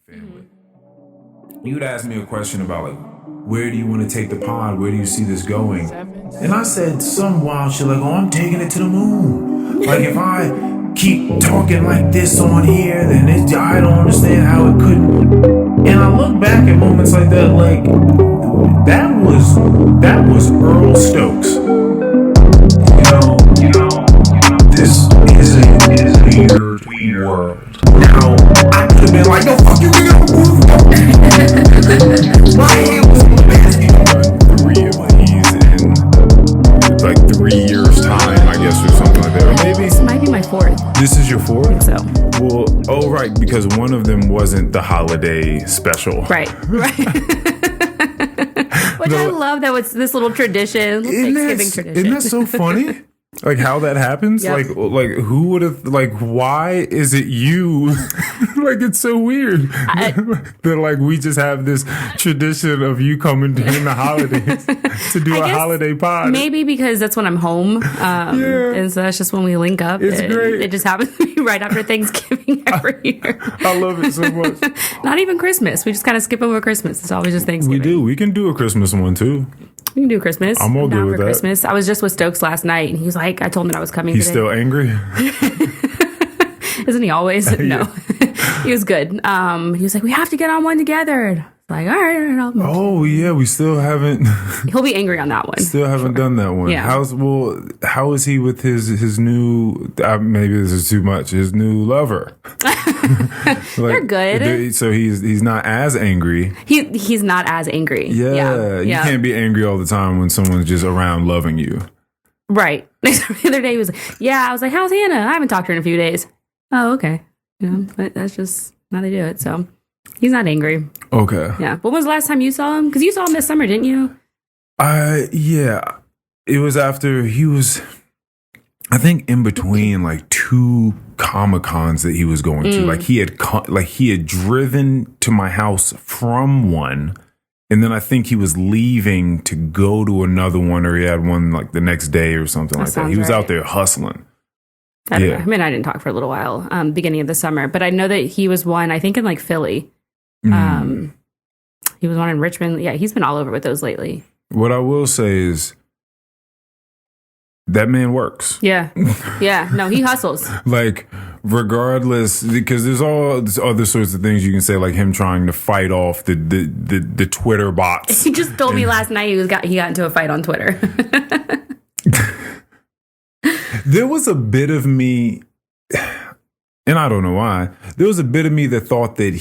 family. You'd ask me a question about like, where do you want to take the pod? Where do you see this going? And I said some wild shit like, oh, I'm taking it to the moon. Like if I keep talking like this on here, then I don't understand how it couldn't. And I look back at moments like that, like that was Earl Stokes. This is a weird world. Now, I could have been like, no, fuck you, nigga. My hand was he's in like 3 years time, I guess, or something like that. Or maybe this might be my fourth. This is your fourth? I think so. Well, oh right, because one of them wasn't the holiday special. Right. Which I love that it's this little tradition, Thanksgiving tradition. Isn't that so funny? Like how that happens? Yep. Like who would have, like, why is it you? Like, it's so weird that like we just have this tradition of you coming during the holidays to do a holiday pod. Maybe because that's when I'm home. And so that's just when we link up. It's great. It just happens to be right after Thanksgiving every year. I love it so much. Not even Christmas. We just kind of skip over Christmas. It's always just Thanksgiving. We do. We can do a Christmas one too. We can do Christmas. I'm all good with that. Christmas. I was just with Stokes last night, and he was like, I told him that I was coming He's today. still angry? Isn't he always? No. He was good. He was like, we have to get on one together. And I was like, all right. Oh, yeah. We still haven't. He'll be angry on that one. Still haven't done that one. Yeah. How is he with his new, maybe this is too much, his new lover? They're good. So he's not as angry. He's not as angry. Yeah. You can't be angry all the time when someone's just around loving you. Right. The other day he was like, I was like, how's Hannah? I haven't talked to her in a few days. Oh, okay. But that's just how they do it. So he's not angry. Okay. Yeah. When was the last time you saw him? Because you saw him this summer, didn't you? Yeah. It was after he was, I think, in between like two Comic-Cons that he was going to. Like he had driven to my house from one, and then I think he was leaving to go to another one, or he had one like the next day or something like that. He was out there hustling. I don't know. I mean, I didn't talk for a little while, beginning of the summer, but I know that he was one, I think in like Philly. He was one in Richmond. Yeah, he's been all over with those lately. What I will say is that man works. Yeah. Yeah. No, he hustles. Like, regardless, because there's all other sorts of things you can say, like him trying to fight off the Twitter bots. He just told me last night he got into a fight on Twitter. There was a bit of me, and I don't know why, there was a bit of me that thought that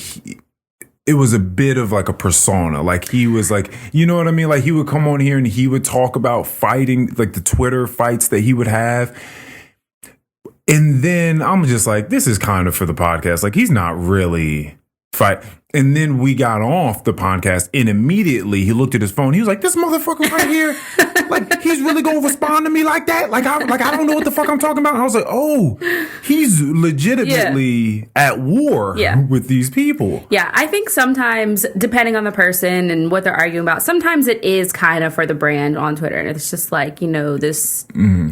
it was a bit of like a persona. Like he was like, you know what I mean? Like he would come on here and he would talk about fighting, like the Twitter fights that he would have. And then I'm just like, this is kind of for the podcast. Like he's not really fight. And then we got off the podcast and immediately he looked at his phone. He was like, this motherfucker right here, like he's really going to respond to me like that? Like I don't know what the fuck I'm talking about. And I was like, oh, he's legitimately at war with these people. Yeah, I think sometimes, depending on the person and what they're arguing about, sometimes it is kind of for the brand on Twitter. And it's just like, this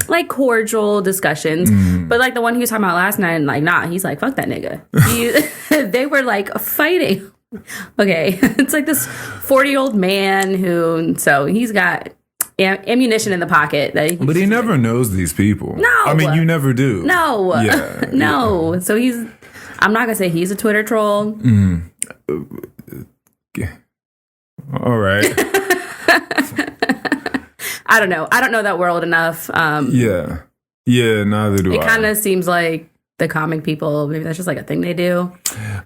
like cordial discussions. But like the one he was talking about last night, and like, nah, he's like, fuck that nigga. They were like fighting. Okay, it's like this 40-year-old man so he's got ammunition in the pocket. But he never knows these people. No. I mean, you never do. No. Yeah. No. So I'm not going to say he's a Twitter troll. All right. I don't know. I don't know that world enough. Yeah, neither do I. It kind of seems like the comic people, maybe that's just like a thing they do.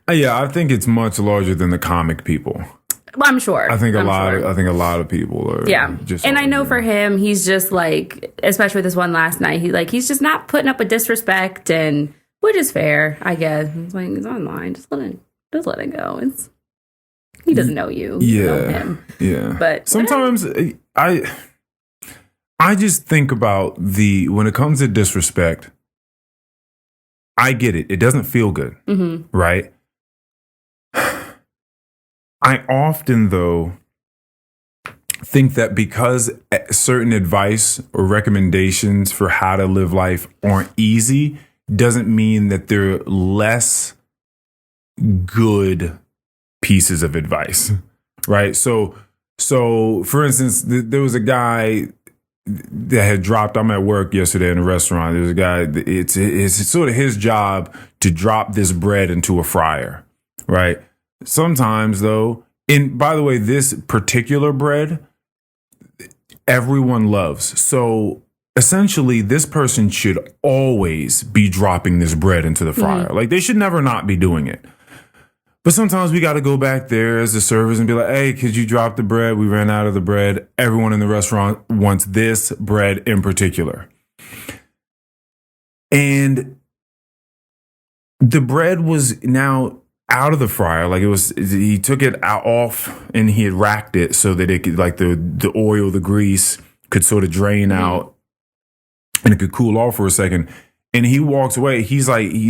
Yeah, I think it's much larger than the comic people. Well, I'm sure. I think a lot of people are. Yeah, just and I know for him, he's just like, especially with this one last night, he's just not putting up with disrespect, and which is fair, I guess. It's like it's online, just let it go. He doesn't know you. You know him. Yeah, but sometimes I just think about when it comes to disrespect. I get it. It doesn't feel good, right? I often, though, think that because certain advice or recommendations for how to live life aren't easy, doesn't mean that they're less good pieces of advice, right? So for instance, there was a guy that had dropped. I'm at work yesterday in a restaurant. There's a guy. It's sort of his job to drop this bread into a fryer, right? Sometimes though, and by the way, this particular bread, everyone loves. So essentially, this person should always be dropping this bread into the fryer. Like they should never not be doing it. But sometimes we got to go back there as the servers and be like, hey, could you drop the bread? We ran out of the bread. Everyone in the restaurant wants this bread in particular. And the bread was now out of the fryer. Like he took it off and he had racked it so that it could, like the oil, the grease could sort of drain out and it could cool off for a second. And he walks away. He's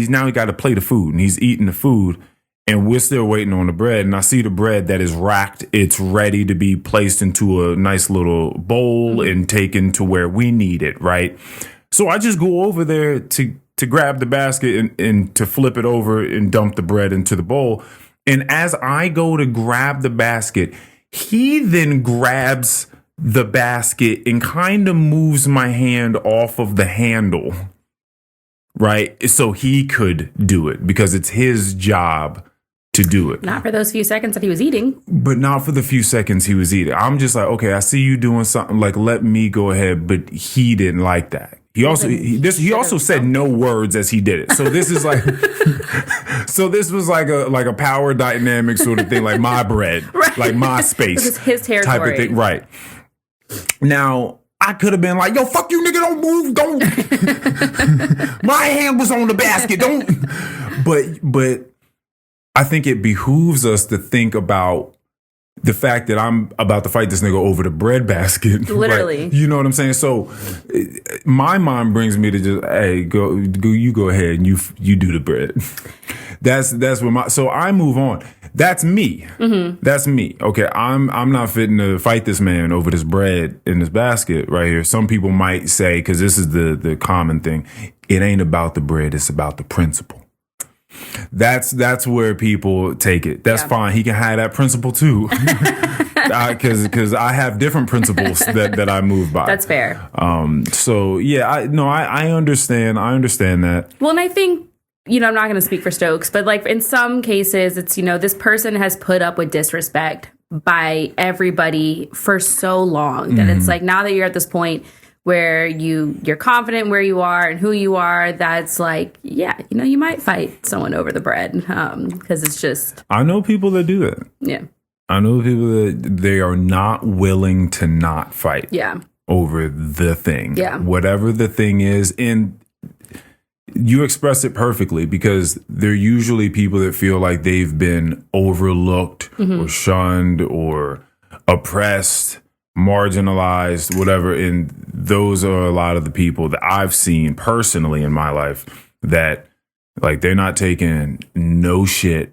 now got a plate of food and he's eating the food. And we're still waiting on the bread. And I see the bread that is racked. It's ready to be placed into a nice little bowl and taken to where we need it, right? So I just go over there to grab the basket and to flip it over and dump the bread into the bowl. And as I go to grab the basket, he then grabs the basket and kind of moves my hand off of the handle, right? So he could do it because it's his job to do it. Not for those few seconds that he was eating. But not for the few seconds he was eating. I'm just like, okay, I see you doing something, like, let me go ahead. But he didn't like that. He also said no words as he did it. So this is like, so this was like a power dynamic sort of thing, like my bread, right. Like my space. This is his territory. Type of thing. Right. Now, I could have been like, yo, fuck you, nigga, don't move, don't. My hand was on the basket, don't. But I think it behooves us to think about the fact that I'm about to fight this nigga over the bread basket. Literally. Right? You know what I'm saying? So my mind brings me to just, hey, go you go ahead and you do the bread. That's what so I move on. That's me. Mm-hmm. That's me. Okay, I'm not fitting to fight this man over this bread in this basket right here. Some people might say, because this is the common thing, it ain't about the bread, it's about the principle. That's where people take it. That's fine. He can have that principle too, because I have different principles that I move by. That's fair. So yeah, I understand. I understand that. Well, and I think, I'm not going to speak for Stokes, but like in some cases, it's, this person has put up with disrespect by everybody for so long that it's like, now that you're at this point where you're confident where you are and who you are, that's like, you might fight someone over the bread, because it's just. I know people that do that. Yeah. I know people that they are not willing to not fight. Yeah. Over the thing. Yeah. Whatever the thing is. And you express it perfectly, because they're usually people that feel like they've been overlooked or shunned or oppressed, marginalized, whatever. And those are a lot of the people that I've seen personally in my life that, like, they're not taking no shit,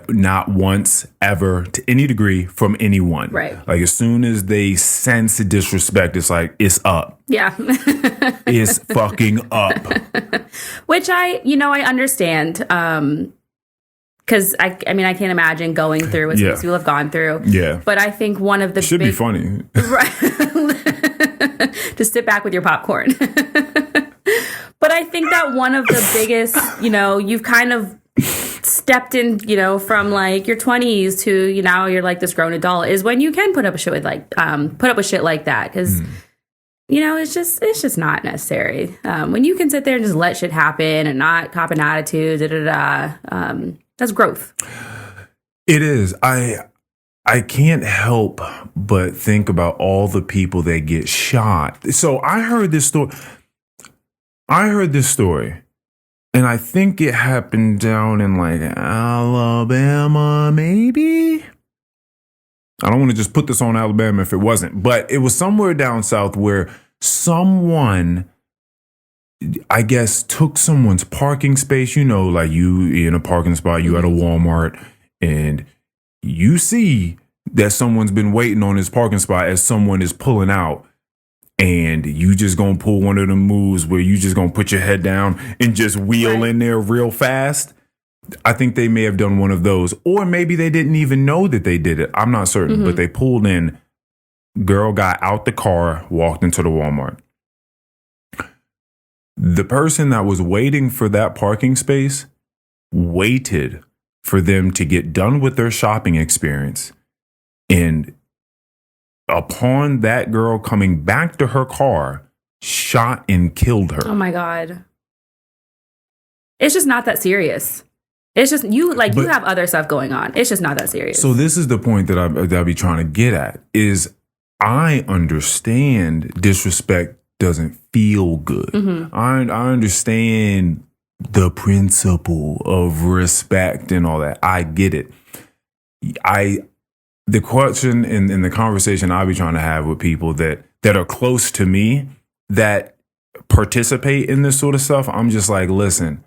not once, ever, to any degree, from anyone. Right. Like, as soon as they sense disrespect, it's like, it's up. Yeah. It's fucking up. Which I understand. Because I can't imagine going through what people have gone through. Yeah. But I think one of the should be funny. Right. Just sit back with your popcorn. But I think that one of the biggest, you've kind of stepped in, from like your 20s to now you're like this grown adult, is when you can put up with shit like that. Because it's just not necessary. When you can sit there and just let shit happen and not cop an attitude, that's growth. It is. I can't help but think about all the people that get shot. So I heard this story, and I think it happened down in like Alabama, maybe. I don't want to just put this on Alabama if it wasn't, but it was somewhere down south where someone, I guess, took someone's parking space. Like you in a parking spot, you at a Walmart, and you see that someone's been waiting on his parking spot as someone is pulling out, and you just gonna pull one of the moves where you just gonna put your head down and just wheel in there real fast. I think they may have done one of those, or maybe they didn't even know that they did it. I'm not certain, but they pulled in. Girl got out the car, walked into the Walmart. The person that was waiting for that parking space waited for them to get done with their shopping experience. And upon that girl coming back to her car, shot and killed her. Oh my God. It's just not that serious. It's just you have other stuff going on. It's just not that serious. So this is the point that I be trying to get at is I understand disrespect doesn't feel good. I understand the principle of respect and all that. I get it. The question in the conversation I be trying to have with people that are close to me that participate in this sort of stuff, I'm just like, listen,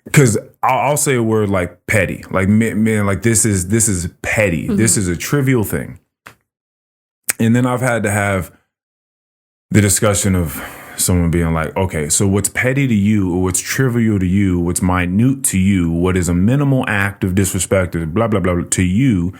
because I'll say a word like petty, like man, like this is petty. This is a trivial thing. And then I've had to have the discussion of someone being like, okay, so what's petty to you, or what's trivial to you, what's minute to you, what is a minimal act of disrespect, blah, blah, blah, to you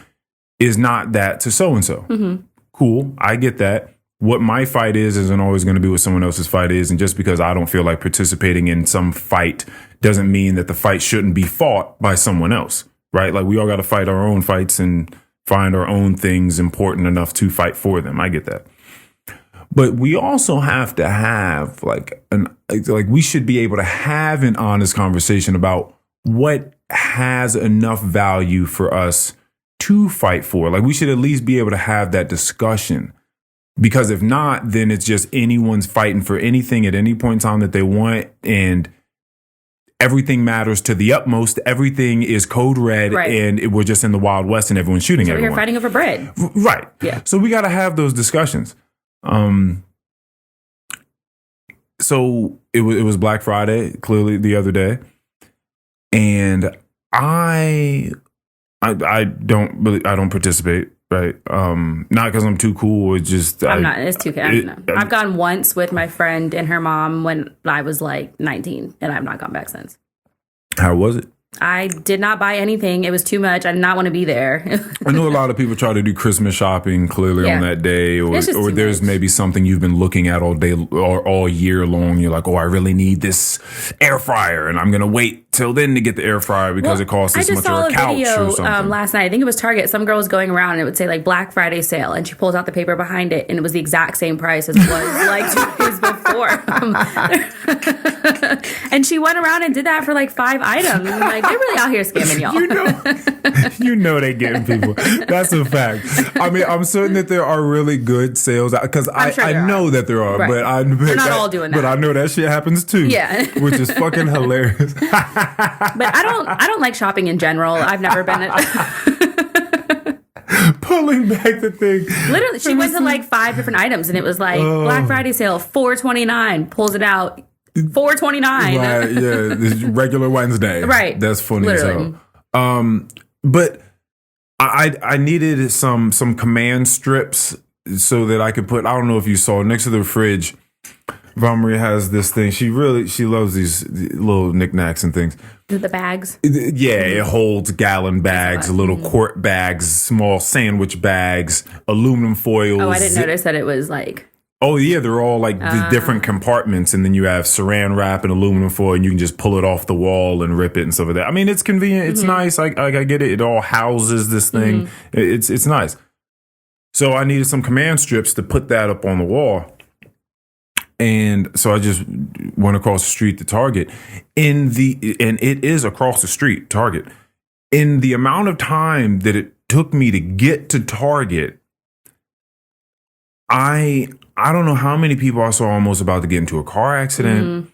is not that to so-and-so. Cool, I get that. What my fight is isn't always going to be what someone else's fight is. And just because I don't feel like participating in some fight doesn't mean that the fight shouldn't be fought by someone else, right? Like we all got to fight our own fights and find our own things important enough to fight for them. I get that. But we also have to have we should be able to have an honest conversation about what has enough value for us to fight for. Like we should at least be able to have that discussion. Because if not, then it's just anyone's fighting for anything at any point in time that they want. And everything matters to the utmost. Everything is code red. Right. And we're just in the Wild West and everyone's shooting everyone. You're fighting over bread. Right. Yeah. So we got to have those discussions. So it was Black Friday, clearly the other day. And I don't participate. Right. Not because I'm too cool. It's just I'm not. It's too cool. I've gone once with my friend and her mom when I was like 19, and I've not gone back since. How was it? I did not buy anything. It was too much. I did not want to be there. I know a lot of people try to do Christmas shopping clearly on that day, or there's maybe something you've been looking at all day or all year long. You're like, oh, I really need this air fryer, and I'm going to wait till then to get the air fryer because it costs this much or a couch or something. I just saw a video last night. I think it was Target. Some girl was going around and it would say like Black Friday sale, and she pulls out the paper behind it, and it was the exact same price as it was like 2 days before. And she went around and did that for like 5 items. And like, they're really out here scamming y'all. You know they getting people. That's a fact. I mean, I'm certain that there are really good sales because I know that there are, right. They're not all doing that. But I know that shit happens too. Yeah, which is fucking hilarious. But I don't like shopping in general. I've never been pulling back the thing. Literally, she went to like 5 different items, and it was like Black Friday sale, $4.29. Pulls it out. $4.29. Right, yeah, this regular Wednesday. Right. That's funny Literally. as hell. But I needed some command strips so that I could put, I don't know if you saw, next to the fridge, Valerie has this thing. She loves these little knickknacks and things. The bags? Yeah, it holds gallon bags, little quart bags, small sandwich bags, aluminum foils. Oh, I didn't notice that it was like... Oh, yeah, they're all like the different compartments. And then you have saran wrap and aluminum foil, and you can just pull it off the wall and rip it and stuff like that. I mean, it's convenient. It's nice. I get it. It all houses this thing. It's nice. So I needed some command strips to put that up on the wall. And so I just went across the street to Target. And it is across the street, Target. In the amount of time that it took me to get to Target, I don't know how many people I saw almost about to get into a car accident.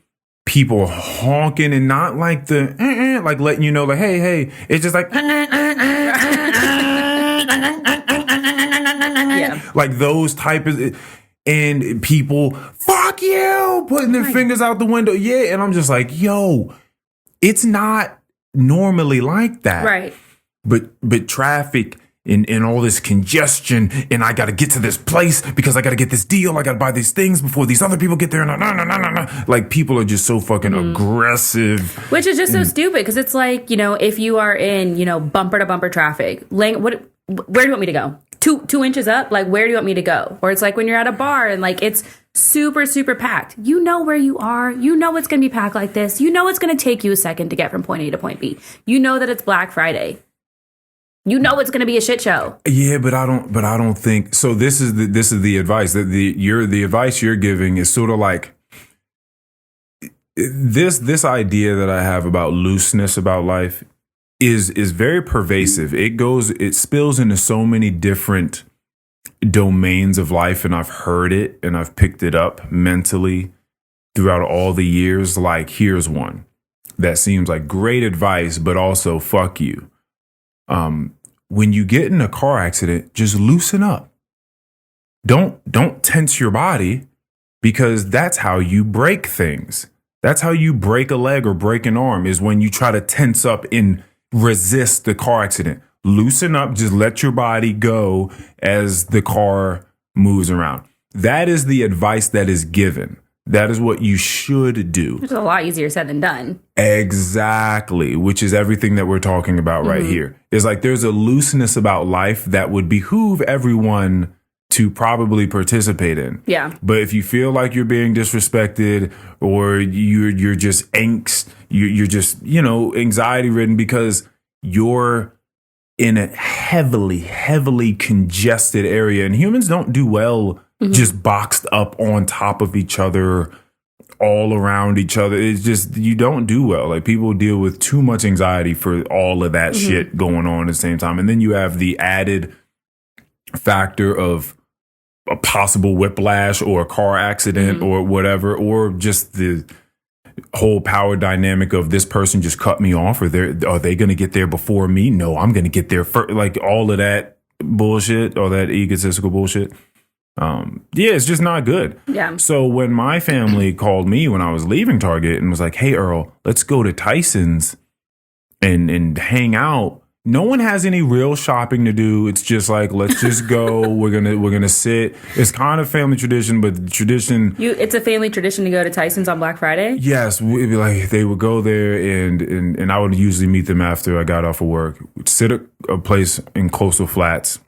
People honking, and not like the like letting you know, like, hey. It's just like like those type of, and people, fuck you, putting their fingers out the window. Yeah, and I'm just like, yo, it's not normally like that. Right. But traffic in all this congestion, and I got to get to this place because I got to get this deal. I got to buy these things before these other people get there. No. Like, people are just so fucking aggressive. Which is just so stupid, because it's like, if you are in, bumper to bumper traffic, where do you want me to go? Two inches up? Like, where do you want me to go? Or it's like when you're at a bar and like it's super, super packed. You know where you are. You know it's going to be packed like this. You know it's going to take you a second to get from point A to point B. You know that it's Black Friday. You know it's going to be a shit show. Yeah, but I don't think so. This is the advice that the advice you're giving is sort of like this idea that I have about looseness about life is very pervasive. It spills into so many different domains of life, and I've heard it and I've picked it up mentally throughout all the years. Like, here's one that seems like great advice, but also fuck you. When you get in a car accident, just loosen up. Don't tense your body, because that's how you break things. That's how you break a leg or break an arm, is when you try to tense up and resist the car accident. Loosen up, just let your body go as the car moves around. That is the advice that is given. That is what you should do. It's a lot easier said than done. Exactly, which is everything that we're talking about right here. It's like there's a looseness about life that would behoove everyone to probably participate in. Yeah. But if you feel like you're being disrespected, or you're just you're just, anxiety ridden because you're in a heavily, heavily congested area, and humans don't do well just boxed up on top of each other, all around each other. It's just, you don't do well. Like, people deal with too much anxiety for all of that shit going on at the same time. And then you have the added factor of a possible whiplash or a car accident or whatever, or just the whole power dynamic of this person just cut me off, or are they going to get there before me? No, I'm going to get there first. Like, all of that bullshit, all that egotistical bullshit. It's just not good. Yeah. So when my family called me when I was leaving Target and was like, "Hey, Earl, let's go to Tyson's and hang out." No one has any real shopping to do. It's just like, let's just go. We're gonna sit. It's kind of family tradition, but the tradition. It's a family tradition to go to Tyson's on Black Friday? Yes, it'd be like they would go there, and I would usually meet them after I got off of work. We'd sit at a place in Coastal Flats.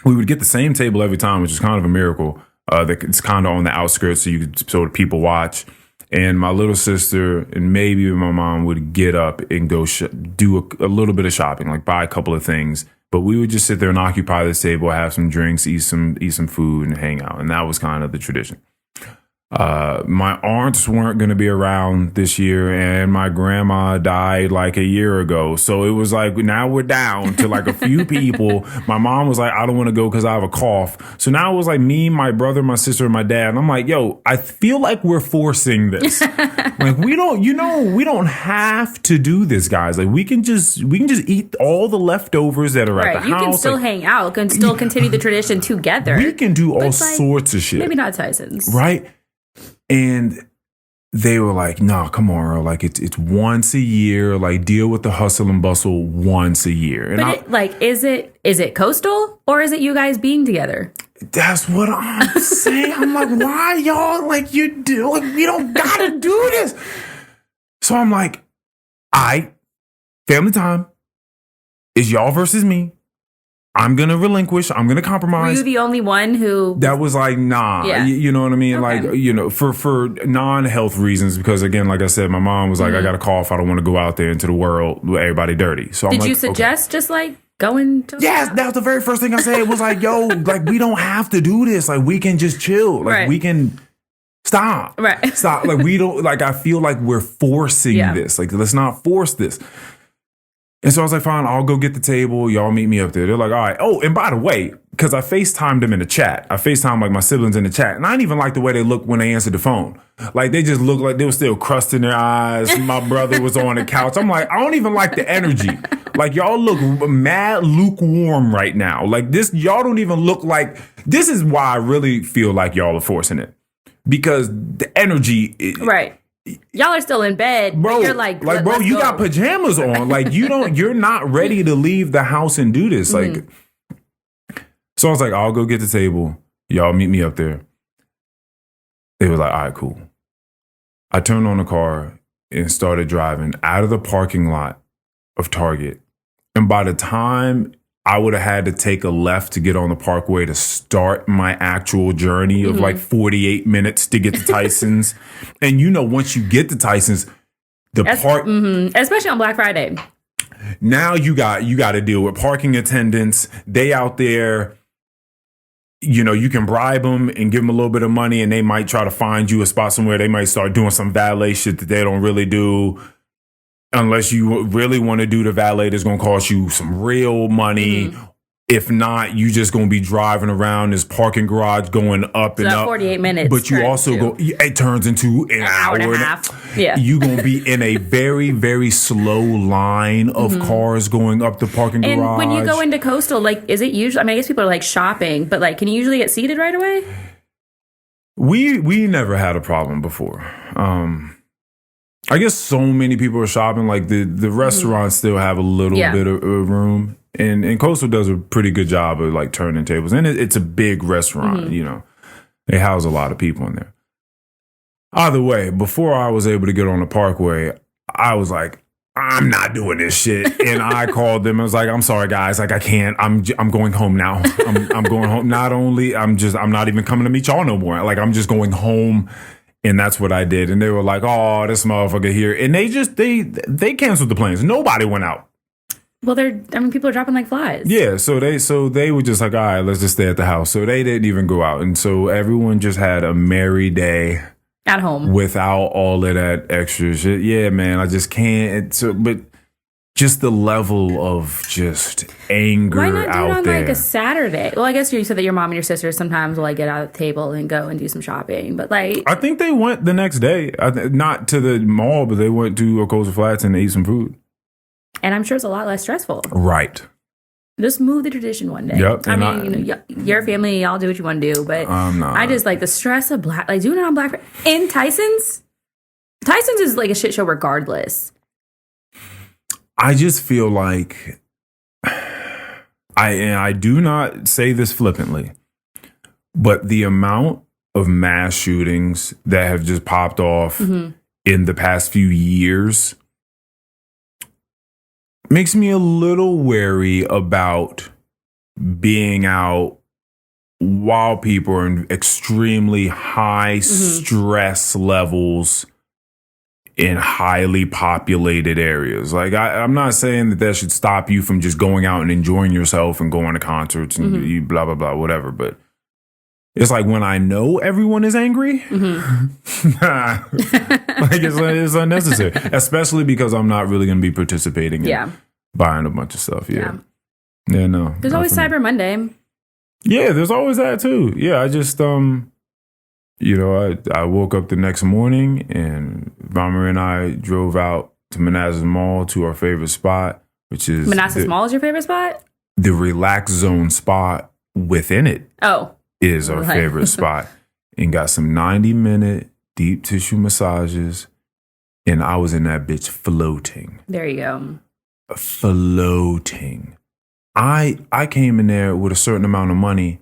We would get the same table every time, which is kind of a miracle. It's kind of on the outskirts, so people watch. And my little sister and maybe my mom would get up and go do a little bit of shopping, like buy a couple of things. But we would just sit there and occupy this table, have some drinks, eat some food, and hang out. And that was kind of the tradition. My aunts weren't going to be around this year, and my grandma died like a year ago. So it was like, now we're down to like a few people. My mom was like, I don't want to go because I have a cough. So now it was like me, my brother, my sister, and my dad. And I'm like, yo, I feel like we're forcing this. Like, we don't have to do this, guys. Like, we can just eat all the leftovers that are at the house. You can still hang out, can still continue the tradition together. We can do all sorts of shit. Maybe not Tyson's. Right? And they were like, "Nah, come on, Earl. Like, it's once a year. Like, deal with the hustle and bustle once a year." And but is it coastal, or is it you guys being together? That's what I'm saying. I'm like, why y'all like you do? Like, we don't gotta do this. So I'm like, family time is y'all versus me. I'm going to relinquish. I'm going to compromise. Were you the only one who... That was like, nah. Yeah. You know what I mean? Okay. Like, for non-health reasons, because again, like I said, my mom was like, I got a cough. I don't want to go out there into the world with everybody dirty. So Did you suggest just like going to... Yes, that was the very first thing I said. It was like, yo, like, we don't have to do this. Like, we can just chill. Like, we can... Stop. Right. Stop. Like, we don't... Like, I feel like we're forcing this. Like, let's not force this. And so I was like, fine, I'll go get the table. Y'all meet me up there. They're like, all right. Oh, and by the way, because I FaceTimed them in the chat. I FaceTimed like my siblings in the chat. And I didn't even like the way they looked when they answered the phone. Like, they just looked like they were still crust in their eyes. My brother was on the couch. I'm like, I don't even like the energy. Like, y'all look mad lukewarm right now. Like, this, y'all don't even look like, this is why I really feel like y'all are forcing it. Because the energy. Right. Y'all are still in bed, bro. But you're like, bro, you got pajamas on. Like, you're not ready to leave the house and do this. Like, So I was like, I'll go get the table. Y'all meet me up there. They were like, all right, cool. I turned on the car and started driving out of the parking lot of Target. And by the time I would have had to take a left to get on the Parkway to start my actual journey of like 48 minutes to get to Tyson's. And once you get to Tyson's, especially on Black Friday. Now you got to deal with parking attendants. They out there, you can bribe them and give them a little bit of money and they might try to find you a spot somewhere. They might start doing some valet shit that they don't really do. Unless you really want to do the valet, that's going to cost you some real money. If not, you just going to be driving around this parking garage going up and up. 48 minutes. But you also it turns into an hour and a half. Yeah. You're going to be in a very, very slow line of cars going up the parking garage. And when you go into Coastal, like, is it usually, I guess people are like shopping, but like, can you usually get seated right away? We never had a problem before. I guess so many people are shopping. Like the restaurants still have a little bit of room, and Coastal does a pretty good job of like turning tables. And it's a big restaurant, they house a lot of people in there. Either way, before I was able to get on the Parkway, I was like, I'm not doing this shit. And I called them. I was like, I'm sorry, guys. Like, I can't. I'm going home now. I'm going home. Not only I'm not even coming to meet y'all no more. Like, I'm just going home. And that's what I did. And they were like, oh, this motherfucker here. And they canceled the plans. Nobody went out. Well, people are dropping like flies. Yeah. So they were just like, all right, let's just stay at the house. So they didn't even go out. And so everyone just had a merry day at home without all of that extra shit. Yeah, man, I just can't. But just the level of just anger out there. Why not do it on like a Saturday? Well, I guess you said that your mom and your sister sometimes will like get out of the table and go and do some shopping. But like, I think they went the next day, not to the mall, but they went to Coastal Flats and ate some food. And I'm sure it's a lot less stressful. Right. Just move the tradition one day. Yep. I mean, your family, y'all do what you want to do, but I just like the stress of doing it on Black Friday in Tyson's. Tyson's is like a shit show regardless. I just feel like I do not say this flippantly, but the amount of mass shootings that have just popped off in the past few years makes me a little wary about being out while people are in extremely high stress levels in highly populated areas. Like, I'm not saying that should stop you from just going out and enjoying yourself and going to concerts and you blah, blah, blah, whatever. But it's like when I know everyone is angry, like it's unnecessary, especially because I'm not really going to be participating in buying a bunch of stuff. Yeah, no. There's always Cyber Monday. Yeah, there's always that too. Yeah, I just, I woke up the next morning and Vammer and I drove out to Manassas Mall to our favorite spot, which is... Manassas Mall is your favorite spot? The relax zone spot within it is our favorite spot. And got some 90-minute deep tissue massages. And I was in that bitch floating. There you go. Floating. I came in there with a certain amount of money,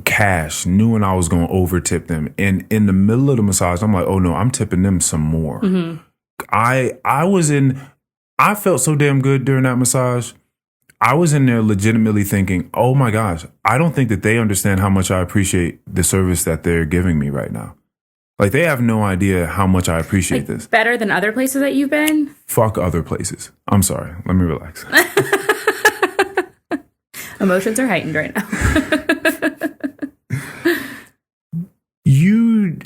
cash, knowing I was going to over tip them. And in the middle of the massage, I'm like, oh no, I'm tipping them some more. I felt so damn good during that massage. I was in there legitimately thinking, oh my gosh, I don't think that they understand how much I appreciate the service that they're giving me right now. Like, they have no idea how much I appreciate this. Better than other places that you've been? Fuck other places. I'm sorry. Let me relax. Emotions are heightened right now.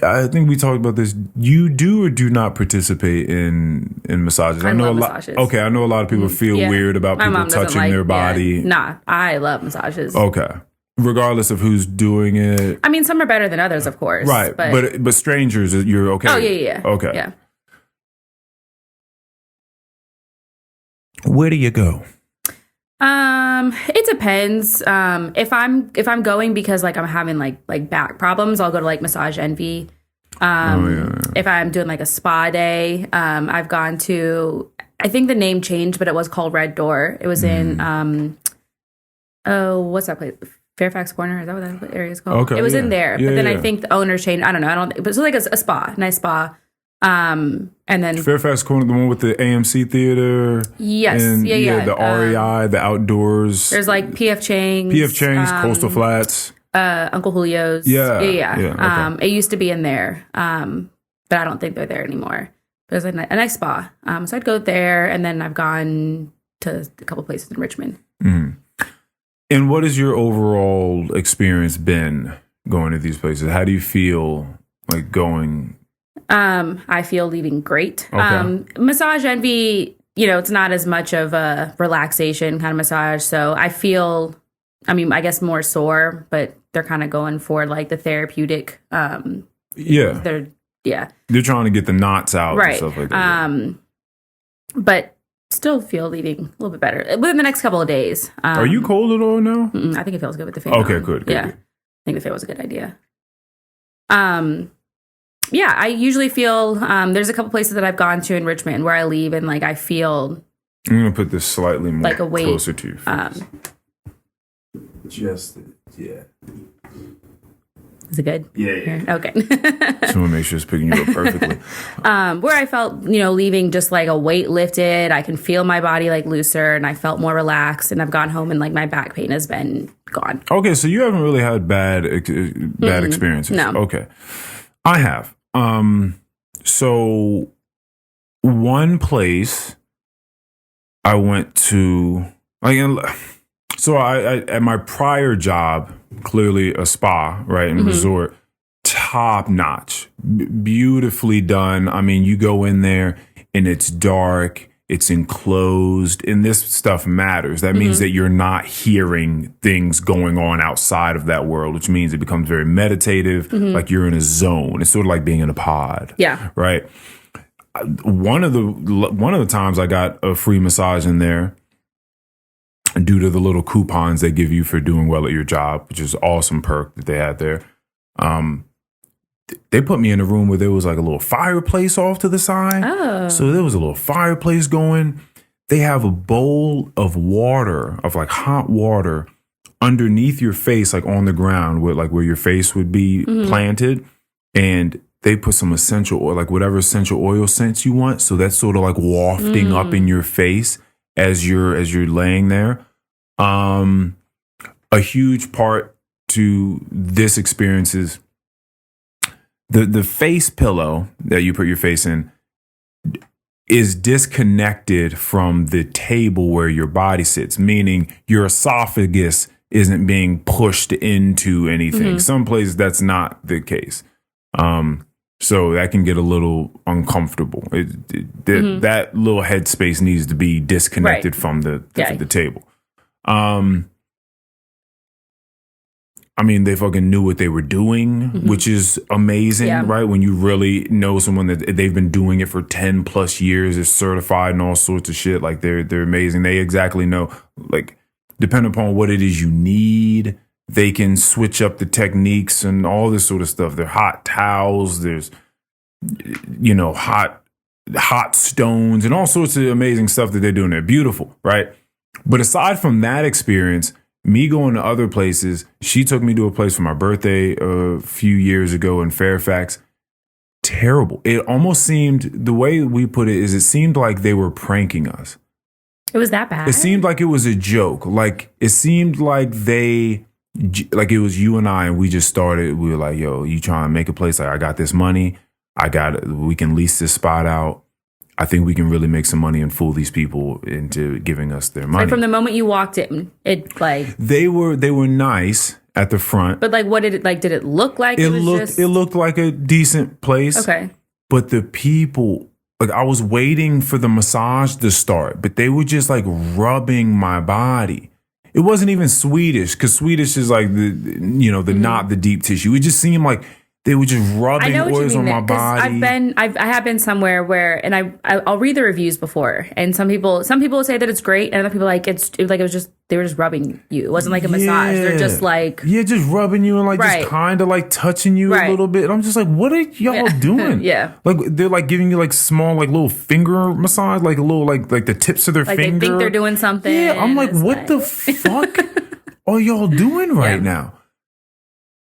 I think we talked about this. You do or do not participate in massages? I love massages. Okay, I know a lot of people feel weird about people touching their body. Nah, I love massages. Okay. Regardless of who's doing it. I mean, some are better than others, of course. Right. But strangers, you're okay. Oh, yeah. Okay. Yeah. Where do you go? It depends. If I'm going because like I'm having like back problems, I'll go to like Massage Envy. If I'm doing like a spa day, I've gone to, I think the name changed, but it was called Red Door. It was in, what's that place? Fairfax Corner, is that what that area is called? Okay, it was yeah. in there, Yeah, but then yeah. I think the owner changed. I don't know. But it's like a spa, nice spa. And then Fairfax Corner, the one with the AMC theater. yes, And yeah. the REI, the outdoors. There's like P.F. Chang's, Coastal Flats. Uncle Julio's. Yeah. It used to be in there, but I don't think they're there anymore. But it was a nice spa. So I'd go there, and then I've gone to a couple places in Richmond. Mm. And what has your overall experience been going to these places? How do you feel like going? I feel leaving great. Okay. Massage Envy, it's not as much of a relaxation kind of massage. So I feel, I guess more sore, but they're kind of going for like the therapeutic. They're trying to get the knots out right. and stuff like that. But still feel leaving a little bit better within the next couple of days. Are you cold at all now? I think it feels good with the fan. Okay, on. good. Yeah, I think the fan was a good idea. Yeah, I usually feel there's a couple places that I've gone to in Richmond where I leave and like I feel. I'm gonna put this slightly more like a weight, closer to your face. Yeah. Is it good? Yeah. Okay. Just want to make sure it's picking you up perfectly. Where I felt, leaving just like a weight lifted. I can feel my body like looser and I felt more relaxed and I've gone home and like my back pain has been gone. Okay, so you haven't really had bad experiences. No. Okay. I have. So one place I went to, so I at my prior job, clearly a spa, right, and resort, top notch, beautifully done. I mean, you go in there and it's dark, it's enclosed, and this stuff matters. That means that you're not hearing things going on outside of that world, which means it becomes very meditative, like you're in a zone. It's sort of like being in a pod. Yeah. Right. One of the times I got a free massage in there due to the little coupons they give you for doing well at your job, which is an awesome perk that they had there. They put me in a room where there was like a little fireplace off to the side. Oh. So there was a little fireplace going. They have a bowl of water, of like hot water underneath your face, like on the ground where your face would be planted. And they put some essential oil, like whatever essential oil scents you want. So that's sort of like wafting up in your face as you're laying there. A huge part to this experience is the face pillow that you put your face in is disconnected from the table where your body sits, meaning your esophagus isn't being pushed into anything. Some places that's not the case. So that can get a little uncomfortable. That little headspace needs to be disconnected from the table. I mean, they fucking knew what they were doing, which is amazing, right? When you really know someone that they've been doing it for 10 plus years, is certified and all sorts of shit. Like they're amazing. They exactly know, like, depending upon what it is you need, they can switch up the techniques and all this sort of stuff. There are hot towels, there's, hot stones and all sorts of amazing stuff that they're doing. They're beautiful, right? But aside from that experience, me going to other places, she took me to a place for my birthday a few years ago in Fairfax. Terrible. It almost seemed, the way we put it is, it seemed like they were pranking us. It was that bad? It seemed like it was a joke. Like, it seemed like it was you and I, and we just started. We were like, yo, you trying to make a place? Like, I got this money. We can lease this spot out. I think we can really make some money and fool these people into giving us their money. Like from the moment you walked in, they were nice at the front. But like, what did it like? Did it look like it looked like a decent place? Okay. But the people, like, I was waiting for the massage to start, but they were just like rubbing my body. It wasn't even Swedish, because Swedish is like not the deep tissue. It just seemed like they were just rubbing oils on my body. I have been somewhere where, and I'll read the reviews before, and some people say that it's great, and other people they were just rubbing you. It wasn't like a massage. They're just like just rubbing you and just kind of like touching you a little bit. And I'm just like, what are y'all doing? Like they're like giving you like small like little finger massage, like a little like the tips of their finger. They think they're doing something. Yeah, I'm like, what the fuck? are y'all doing right now?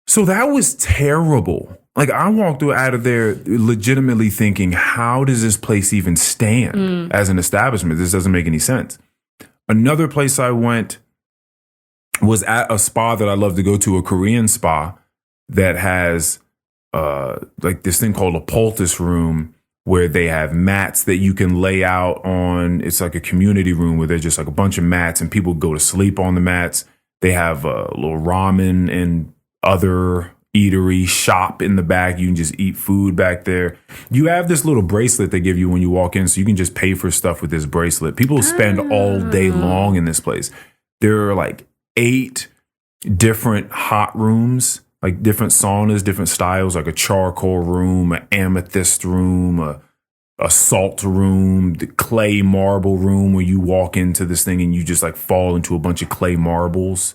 So that was terrible. Like, I walked out of there legitimately thinking, how does this place even stand as an establishment? This doesn't make any sense. Another place I went was at a spa that I love to go to, a Korean spa that has like this thing called a poultice room, where they have mats that you can lay out on. It's like a community room where there's just like a bunch of mats and people go to sleep on the mats. They have a little ramen and other eatery shop in the back. You can just eat food back there. You have this little bracelet they give you when you walk in, so you can just pay for stuff with this bracelet. People spend all day long in this place. There are like 8 different hot rooms, like different saunas, different styles, like a charcoal room, an amethyst room, a salt room, the clay marble room, where you walk into this thing and you just like fall into a bunch of clay marbles.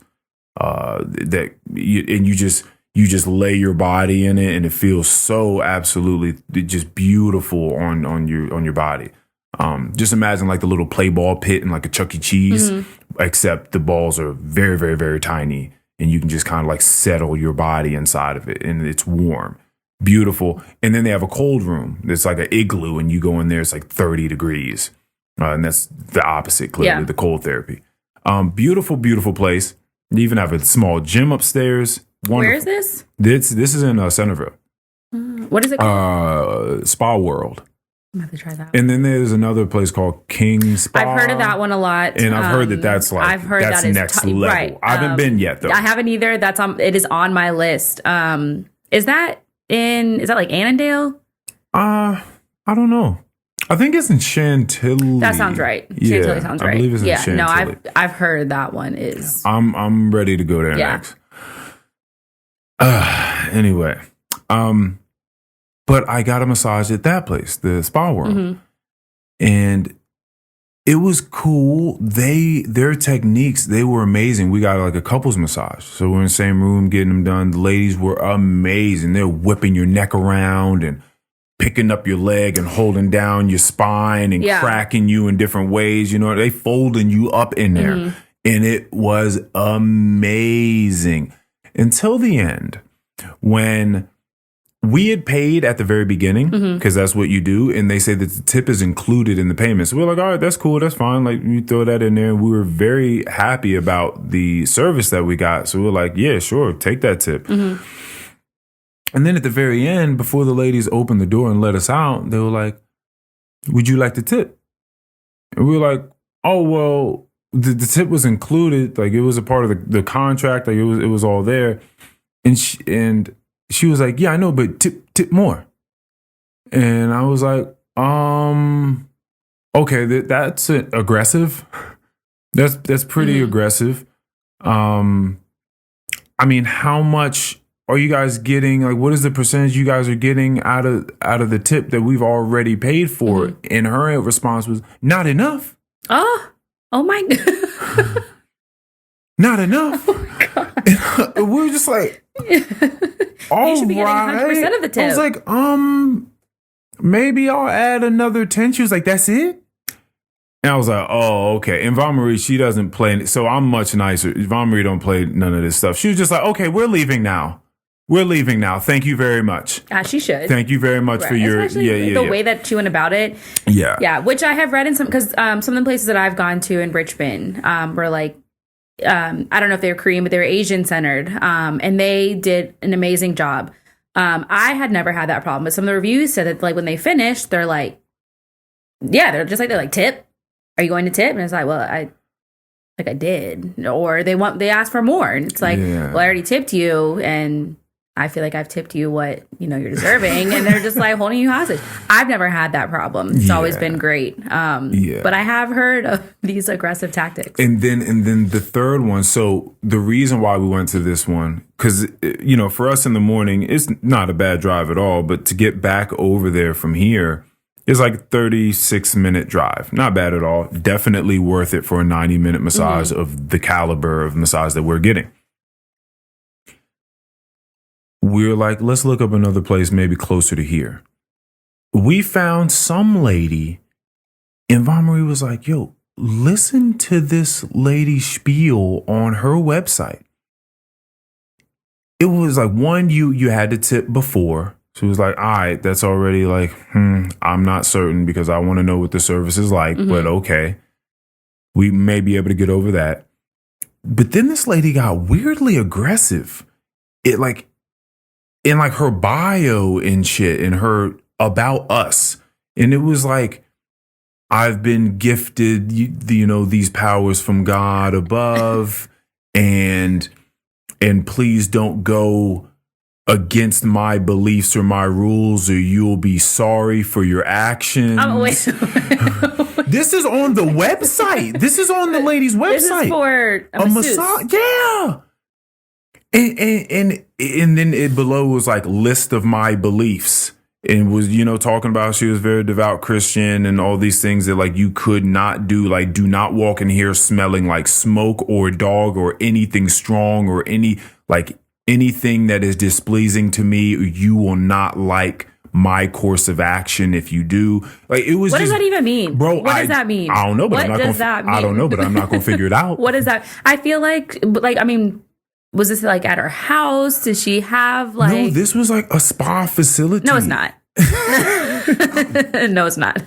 You just lay your body in it, and it feels so absolutely just beautiful on your body. Just imagine like the little play ball pit in like a Chuck E. Cheese, except the balls are very, very, very tiny, and you can just kind of like settle your body inside of it, and it's warm, beautiful. And then they have a cold room. It's like an igloo, and you go in there, it's like 30 degrees. And that's the opposite, clearly, the cold therapy. Beautiful, beautiful place. They even have a small gym upstairs. Wonderful. Where is this? This is in Centerville. What is it called? Spa World. I'm going to have to try that. And then there's another place called King Spa. I've heard of that one a lot. And I've heard that's like, I've heard that's that is next level. Right. I haven't been yet, though. I haven't either. It is on my list. Is that like Annandale? I don't know. I think it's in Chantilly. That sounds right. Yeah, Chantilly sounds right. I believe it's in Chantilly. No, I've heard that one is. I'm ready to go there next. Anyway, but I got a massage at that place, the Spa World, and it was cool. Their techniques, they were amazing. We got like a couples massage, so we're in the same room getting them done. The ladies were amazing. They're whipping your neck around and picking up your leg and holding down your spine and cracking you in different ways. You know, they folding you up in there, and it was amazing until the end, when we had paid at the very beginning, because that's what you do, and they say that the tip is included in the payment. So we're like, all right, that's cool, that's fine. Like, you throw that in there. We were very happy about the service that we got. So we're like, yeah, sure, take that tip. And then at the very end, before the ladies opened the door and let us out, they were like, would you like the tip? And we were like, oh, well, the tip was included. Like, it was a part of the contract. Like, it was all there. And she was like, yeah, I know, but tip more. And I was like, okay, that's aggressive. That's pretty aggressive. I mean, how much are you guys getting? Like, what is the percentage you guys are getting out of the tip that we've already paid for? And her response was, not enough. Oh my God. Not enough. Oh my God. And we were just like, all you should be getting 100% of the tip. I was like, maybe I'll add another 10. She was like, that's it? And I was like, oh, okay. And Vaughn Marie, she doesn't play, so I'm much nicer. Vaughn Marie don't play none of this stuff. She was just like, okay, we're leaving now. We're leaving now. Thank you very much. She should. Thank you very much for your the way that she went about it. Yeah, which I have read in some, because some of the places that I've gone to in Richmond were like, I don't know if they were Korean, but they were Asian centered, and they did an amazing job. I had never had that problem, but some of the reviews said that like when they finished, they're like, they're like tip. Are you going to tip? And it's like, well, I did, or they asked for more, and it's like, well, I already tipped you, and I feel like I've tipped you what you're deserving, and they're just like holding you hostage. I've never had that problem. It's always been great. But I have heard of these aggressive tactics. And then the third one. So the reason why we went to this one, because for us in the morning, it's not a bad drive at all. But to get back over there from here is like a 36-minute drive. Not bad at all. Definitely worth it for a 90-minute massage of the caliber of massage that we're getting. We're like, let's look up another place maybe closer to here. We found some lady, and Vaughn Marie was like, yo, listen to this lady's spiel on her website. It was like, one, you had to tip before. She was like, all right, that's already like, I'm not certain because I want to know what the service is like, but okay. We may be able to get over that. But then this lady got weirdly aggressive. It like, in like her bio and shit and her about us. And it was like, I've been gifted, these powers from God above, and please don't go against my beliefs or my rules, or you'll be sorry for your actions. Oh, wait. This is on the website. This is on the lady's website. This is for a massage. Yeah. And then it below was like list of my beliefs, and was, talking about she was very devout Christian and all these things that like you could not do, like do not walk in here smelling like smoke or dog or anything strong or anything that is displeasing to me. You will not like my course of action if you do. Like it was. What does that even mean, bro? What does that mean? I don't know, but what does that mean? I don't know, but I'm not gonna figure it out. What is that? I feel like I mean, was this like at her house? Did she have like? No, this was like a spa facility. No, it's not. No, it's not.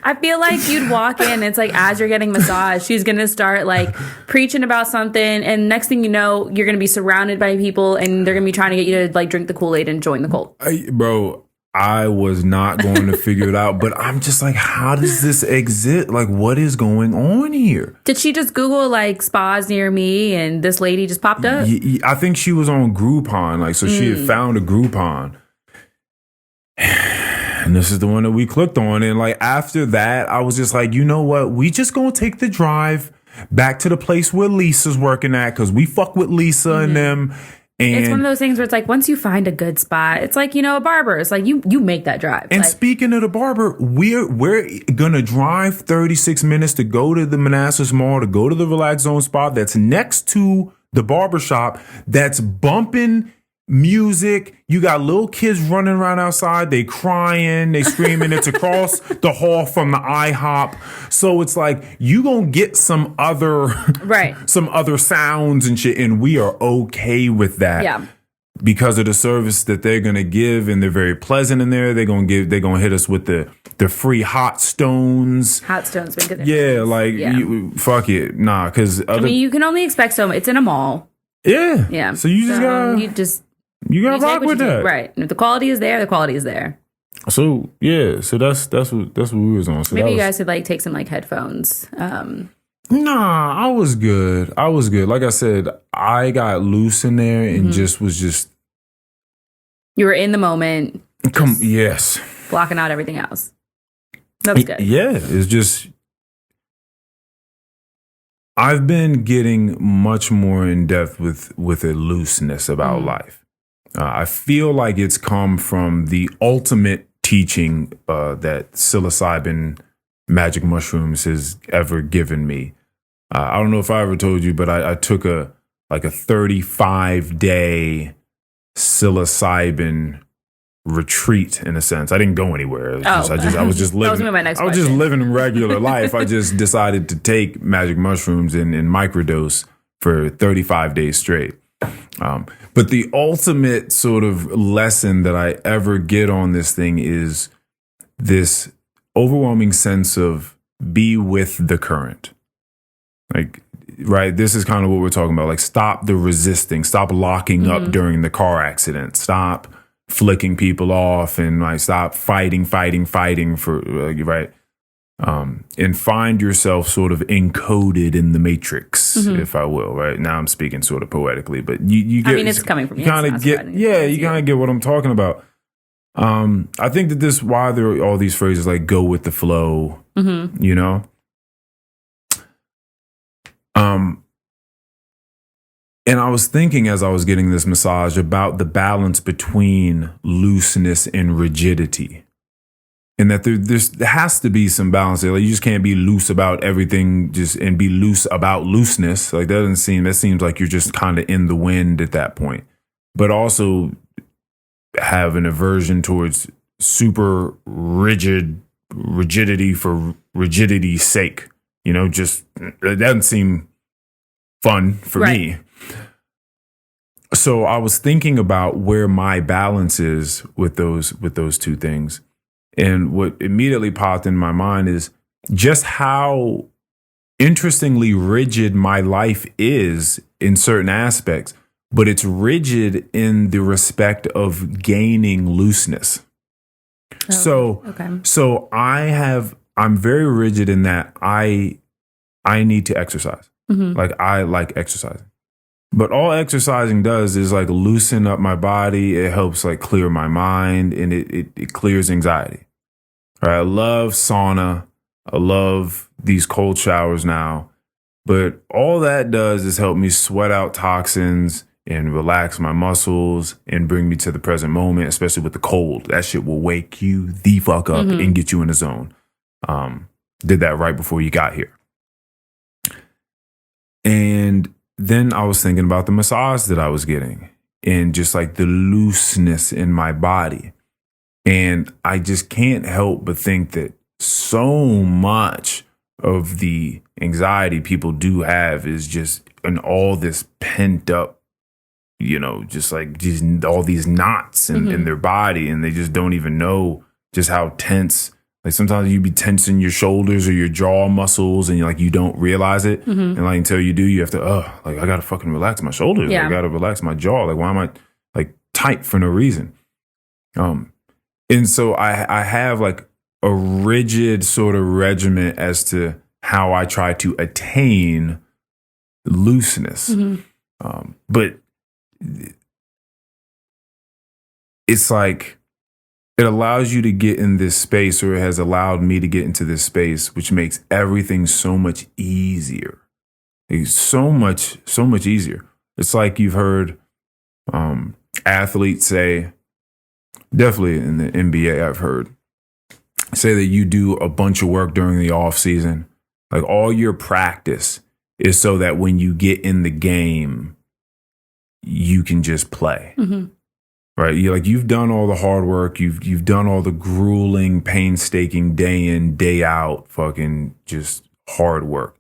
I feel like you'd walk in, it's like as you're getting massage, she's going to start like preaching about something. And next thing you know, you're going to be surrounded by people and they're going to be trying to get you to like drink the Kool-Aid and join the cult. Bro, I was not going to figure it out, but I'm just like, how does this exist? Like, what is going on here? Did she just Google like spas near me and this lady just popped up? I think she was on Groupon. Like, so she had found a Groupon. And this is the one that we clicked on. And like after that, I was just like, you know what? We just gonna take the drive back to the place where Lisa's working at, because we fuck with Lisa and them. And it's one of those things where it's like once you find a good spot, it's like, a barber. It's like you make that drive. And like, speaking of the barber, we're gonna drive 36 minutes to go to the Manassas Mall, to go to the Relax Zone spot that's next to the barber shop that's bumping music. You got little kids running around outside. They crying, they screaming. It's across the hall from the IHOP. So it's like you gonna get some other sounds and shit, and we are okay with that. Yeah. Because of the service that they're gonna give, and they're very pleasant in there. They're gonna hit us with the free hot stones. Hot stones, fuck it, nah. Because you can only expect so much. It's in a mall. Yeah, yeah. So you just gotta. You gotta rock with that, right? And if the quality is there, the quality is there. So yeah, so that's what we was on. So maybe you guys could like take some like headphones. Nah, I was good. Like I said, I got loose in there and just. You were in the moment. Yes. Blocking out everything else. That's good. Yeah, it's just. I've been getting much more in depth with a looseness about life. I feel like it's come from the ultimate teaching that psilocybin magic mushrooms has ever given me. I don't know if I ever told you, but I took a 35-day psilocybin retreat in a sense. I didn't go anywhere. I was just living. Just living regular life. I just decided to take magic mushrooms and microdose for 35 days straight. But the ultimate sort of lesson that I ever get on this thing is this overwhelming sense of be with the current. Like, right, this is kind of what we're talking about. Like, stop the resisting, stop locking up during the car accident, stop flicking people off, and like stop fighting for right. And find yourself sort of encoded in the matrix, if I will. Right now, I'm speaking sort of poetically, but you get. I mean, it's coming from you. Kind of get, you kind of get what I'm talking about. I think that this why there are all these phrases like "go with the flow," you know. And I was thinking as I was getting this massage about the balance between looseness and rigidity. And that there has to be some balance there. Like you just can't be loose about everything and be loose about looseness. Like that seems like you're just kind of in the wind at that point. But also have an aversion towards super rigid rigidity for rigidity's sake. You know, just it doesn't seem fun for me. So I was thinking about where my balance is with those two things. And what immediately popped in my mind is just how interestingly rigid my life is in certain aspects, but it's rigid in the respect of gaining looseness. So I'm very rigid in that I need to exercise. Like I like exercising. But all exercising does is like loosen up my body. It helps like clear my mind, and it clears anxiety. All right, I love sauna. I love these cold showers now. But all that does is help me sweat out toxins and relax my muscles and bring me to the present moment, especially with the cold. That shit will wake you the fuck up and get you in the zone. Did that right before you got here. And then I was thinking about the massage that I was getting and just like the looseness in my body. And I just can't help but think that so much of the anxiety people do have is just in all this pent up, you know, just like just all these knots in their body, and they just don't even know just how tense. Like sometimes you be tensing your shoulders or your jaw muscles, and you don't realize it. And like until you do, you have to, like I gotta fucking relax my shoulders. I gotta relax my jaw. Like why am I like tight for no reason? And so I have like a rigid sort of regimen as to how I try to attain looseness. But it's like it allows you to get in this space, or it has allowed me to get into this space, which makes everything so much easier. It's so much easier. It's like you've heard athletes say, definitely in the NBA, I've heard say that you do a bunch of work during the off season. Like all your practice is so that when you get in the game, you can just play. Right? You've done all the hard work. You've done all the grueling, painstaking day in, day out, fucking just hard work.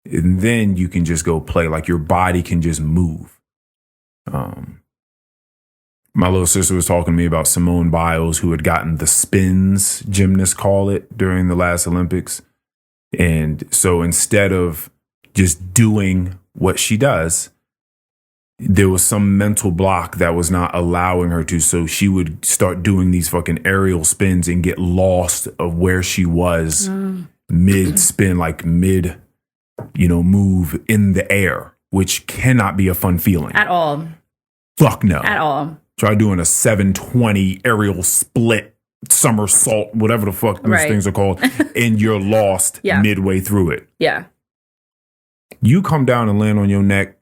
And then you can just go play. Like your body can just move. My little sister was talking to me about Simone Biles, who had gotten the spins, gymnasts call it, during the last Olympics. And so instead of just doing what she does, there was some mental block that was not allowing her to. So she would start doing these fucking aerial spins and get lost of where she was mid spin, like mid, move in the air, which cannot be a fun feeling. At all. Fuck no. At all. Try doing a 720 aerial split, somersault, whatever the fuck those things are called, and you're lost midway through it. Yeah. You come down and land on your neck.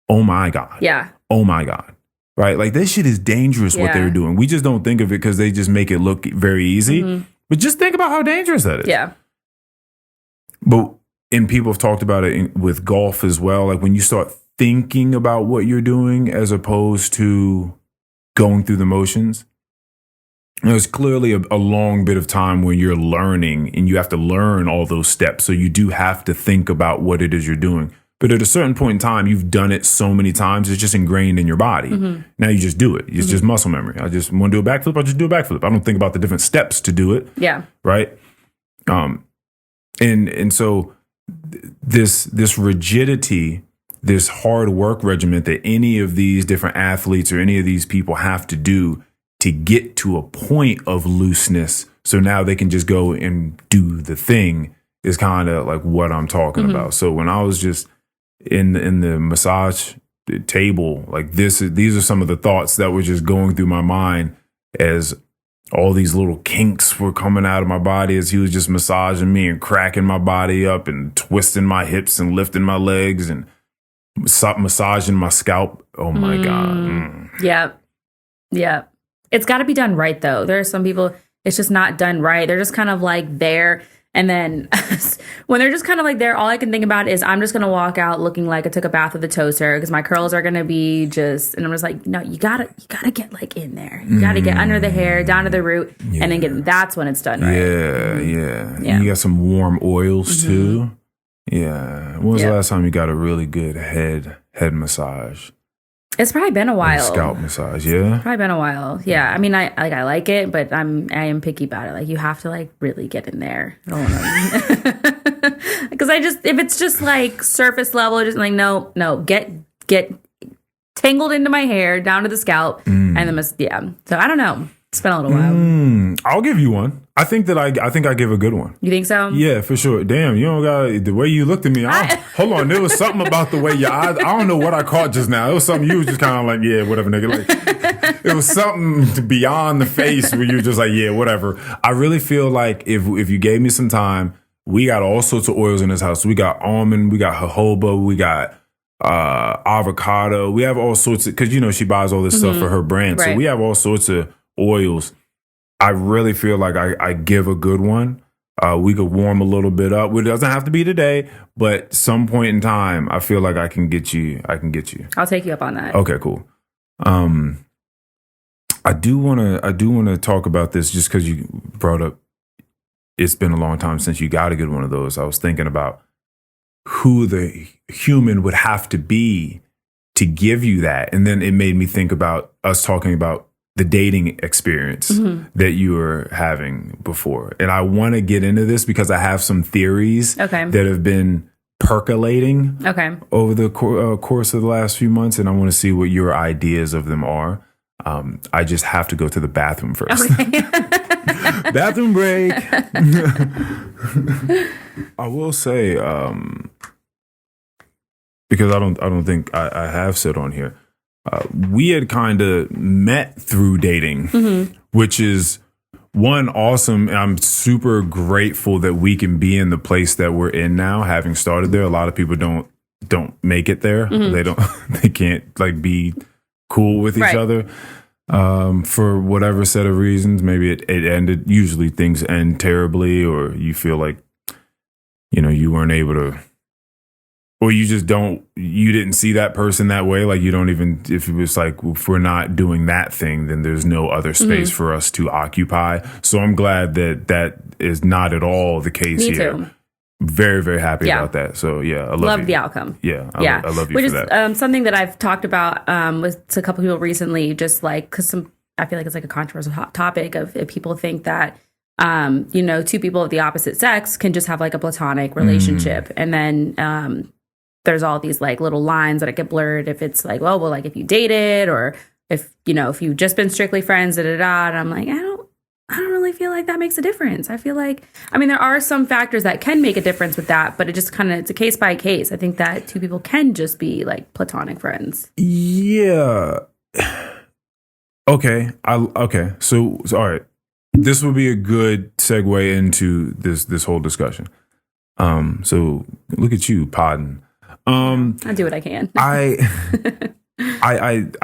Oh my God. Yeah. Oh my God. Right? Like this shit is dangerous what they're doing. We just don't think of it because they just make it look very easy. But just think about how dangerous that is. Yeah. And people have talked about it with golf as well. Like when you start thinking about what you're doing as opposed to going through the motions, there's clearly a long bit of time when you're learning and you have to learn all those steps. So you do have to think about what it is you're doing. But at a certain point in time, you've done it so many times, it's just ingrained in your body. Now you just do it. It's just muscle memory. I just want to do a backflip, I'll just do a backflip. I don't think about the different steps to do it. Yeah. Right? And so this rigidity, this hard work regimen that any of these different athletes or any of these people have to do to get to a point of looseness, so now they can just go and do the thing, is kind of like what I'm talking about. So when I was just in the massage table, like these are some of the thoughts that were just going through my mind as all these little kinks were coming out of my body as he was just massaging me and cracking my body up and twisting my hips and lifting my legs and massaging my scalp. Oh my God. Yeah. It's got to be done right though. There are some people, it's just not done right. They're just kind of like there. And then when they're just kind of like there, all I can think about is I'm just going to walk out looking like I took a bath with a toaster because my curls are going to be just, and I'm just like, no, you gotta get like in there. You gotta get under the hair, down to the root, and then that's when it's done right. Yeah. You got some warm oils too. Yeah. When was the last time you got a really good head massage? It's probably been a while. Scalp massage, yeah. Probably been a while. Yeah. I mean, I like it, but I am picky about it. Like you have to like really get in there. Because if it's just like surface level, just like no, get tangled into my hair down to the scalp, and then So I don't know. It's been a little while. I'll give you one. I think I give a good one. You think so? Yeah, for sure. Damn, you don't got the way you looked at me. Hold on, there was something about the way your eyes. I don't know what I caught just now. It was something you was just kind of like, yeah, whatever, nigga. Like, it was something beyond the face where you were just like, yeah, whatever. I really feel like if you gave me some time, we got all sorts of oils in this house. We got almond, we got jojoba, we got avocado. We have all sorts of, because she buys all this stuff for her brand, so we have all sorts of oils. I really feel like I give a good one. We could warm a little bit up. It doesn't have to be today, but some point in time, I feel like I can get you. I'll take you up on that. Okay, cool. I do want to talk about this just because you brought up. It's been a long time since you got a good one of those. I was thinking about who the human would have to be to give you that, and then it made me think about us talking about the dating experience that you were having before. And I want to get into this because I have some theories that have been percolating over the course of the last few months, and I want to see what your ideas of them are. I just have to go to the bathroom first. Okay. Bathroom break. I will say, because I don't think I have said on here, we had kind of met through dating, which is one awesome. I'm super grateful that we can be in the place that we're in now, having started there. A lot of people don't make it there. They can't like be cool with each other for whatever set of reasons. Maybe it ended. Usually things end terribly, or you feel like you weren't able to. Or you just you didn't see that person that way. Like you don't even, if it was like, if we're not doing that thing, then there's no other space for us to occupy. So I'm glad that is not at all the case here. Me too. Very, very happy about that. So yeah, I love the outcome. Yeah. I love you. Which for that. Something that I've talked about with a couple people recently, just like, cause I feel like it's like a controversial topic of if people think that, two people of the opposite sex can just have like a platonic relationship. And then, there's all these like little lines that get blurred if it's like, well, like if you dated or if you've just been strictly friends, and I'm like, I don't really feel like that makes a difference. I feel like, there are some factors that can make a difference with that, but it just it's a case by case. I think that two people can just be like platonic friends. Yeah. Okay. So all right. This would be a good segue into this whole discussion. So look at you, podding. I do what I can. I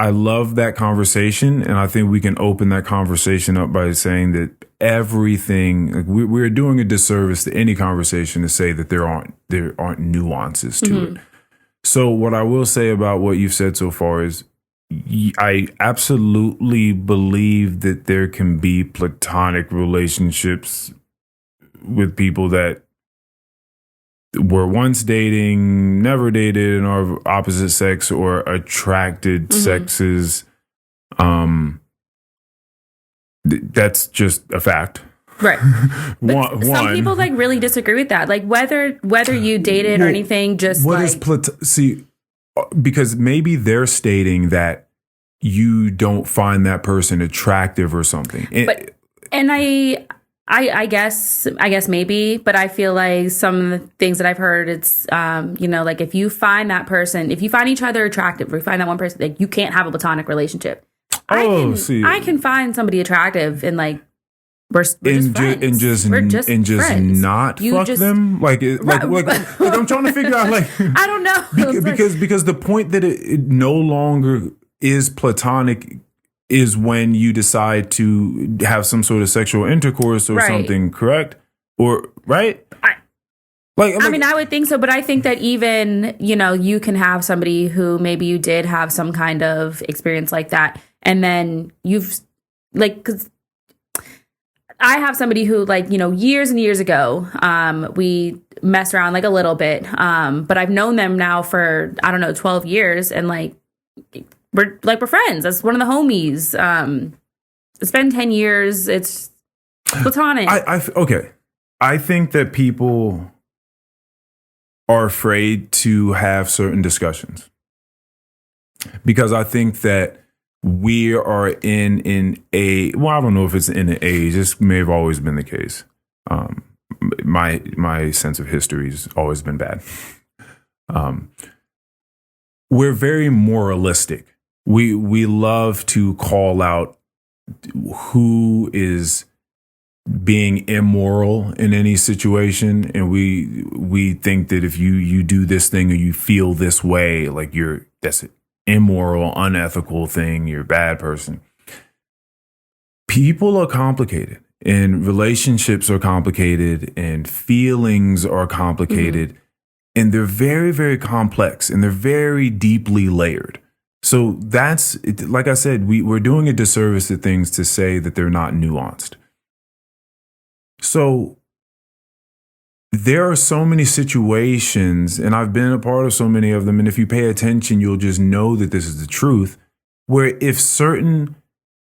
love that conversation, and I think we can open that conversation up by saying that everything, like we're doing a disservice to any conversation to say that there aren't nuances to it. So what I will say about what you've said so far is I absolutely believe that there can be platonic relationships with people that were once dating, never dated, and are opposite sex or attracted sexes. That's just a fact. Right. But some people like really disagree with that. Like whether you dated or anything, just what is because maybe they're stating that you don't find that person attractive or something. I guess maybe, but I feel like some of the things that I've heard, it's, like if you find that person, if you find each other attractive, or you find that one person, like you can't have a platonic relationship. I can find somebody attractive and like, we're just friends. We're just friends. Not fuck them. Like I'm trying to figure out like, I don't know. Because the point that it no longer is platonic is when you decide to have some sort of sexual intercourse or something, correct? Or right? I mean, I would think so, but I think that even, you can have somebody who maybe you did have some kind of experience like that, and then you've, because I have somebody who, years and years ago, we messed around, a little bit, but I've known them now for, I don't know, 12 years, and, we're friends. That's one of the homies. It's been 10 years. It's platonic. Okay. I think that people are afraid to have certain discussions because I think that we are in a, well, I don't know if it's in an age. This may have always been the case. My sense of history has always been bad. We're very moralistic. We love to call out who is being immoral in any situation, and we think that if you do this thing or you feel this way, that's an immoral, unethical thing, you're a bad person. People are complicated, and relationships are complicated, and feelings are complicated, and they're very, very complex, and they're very deeply layered. So that's, like I said, we're doing a disservice to things to say that they're not nuanced. So there are so many situations, and I've been a part of so many of them, and if you pay attention, you'll just know that this is the truth, where if certain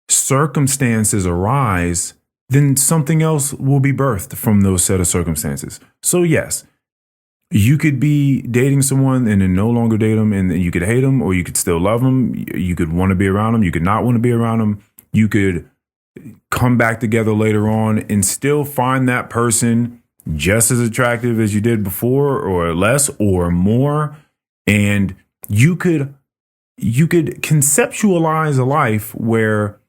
circumstances arise, then something else will be birthed from those set of circumstances. So yes, you could be dating someone and then no longer date them, and you could hate them, or you could still love them. You could want to be around them. You could not want to be around them. You could come back together later on and still find that person just as attractive as you did before, or less or more. And you could conceptualize a life where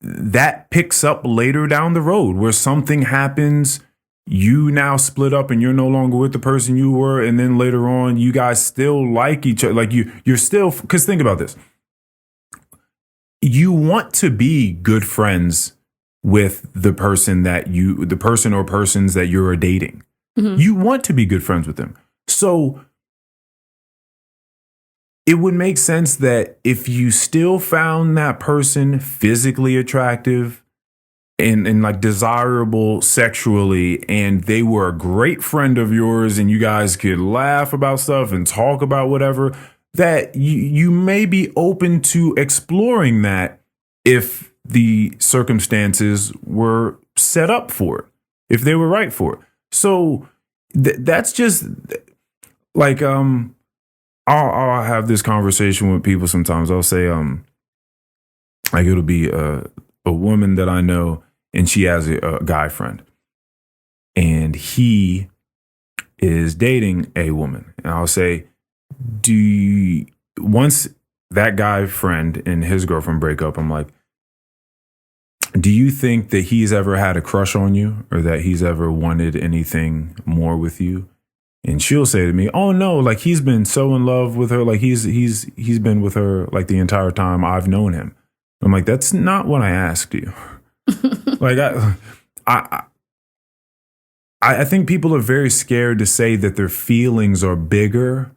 that picks up later down the road, where something happens, you now split up and you're no longer with the person you were, and then later on you guys still like each other. You're still, because think about this. You want to be good friends with the person or persons that you're dating. Mm-hmm. You want to be good friends with them. So it would make sense that if you still found that person physically attractive and desirable sexually, and they were a great friend of yours, and you guys could laugh about stuff and talk about whatever, that you may be open to exploring that if the circumstances were set up for it, if they were right for it. So that's just I'll have this conversation with people sometimes. I'll say it'll be a woman that I know, and she has a guy friend, and he is dating a woman, and I'll say, once that guy friend and his girlfriend break up, I'm like, do you think that he's ever had a crush on you, or that he's ever wanted anything more with you? And she'll say to me, oh no, he's been so in love with her, he's been with her the entire time I've known him. I'm like, that's not what I asked you. I think people are very scared to say that their feelings are bigger,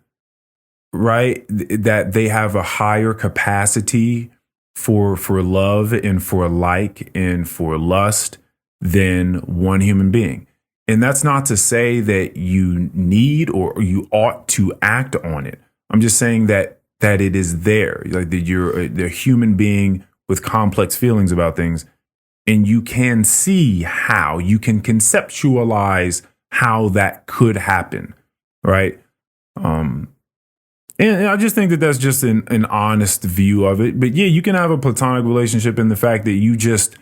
right? That they have a higher capacity for love and for and for lust than one human being. And that's not to say that you need or you ought to act on it. I'm just saying that it is there, that you're a human being with complex feelings about things, and you can see how, you can conceptualize how that could happen, right? And I just think that that's just an honest view of it. But yeah, you can have a platonic relationship in the fact that you just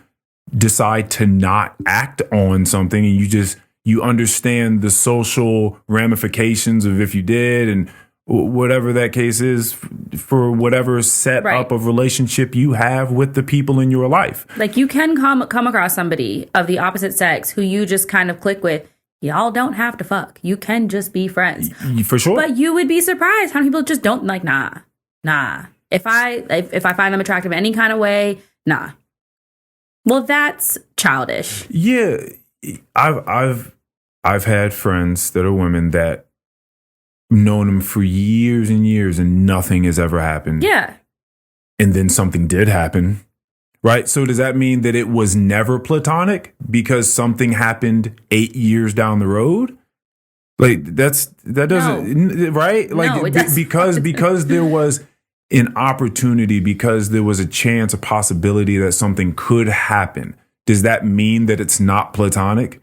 decide to not act on something, and you understand the social ramifications of if you did, and whatever that case is for whatever setup of relationship you have with the people in your life. You can come across somebody of the opposite sex who you just kind of click with. Y'all don't have to fuck. You can just be friends. For sure. But you would be surprised how many people just don't nah. If I find them attractive any kind of way, nah. Well, that's childish. Yeah. I've had friends that are women that known them for years and years and nothing has ever happened. Yeah. And then something did happen. Right? So does that mean that it was never platonic because something happened 8 years down the road? Like that doesn't right? Like No, it doesn't. because there was an opportunity, because there was a chance, a possibility that something could happen. Does that mean that it's not platonic?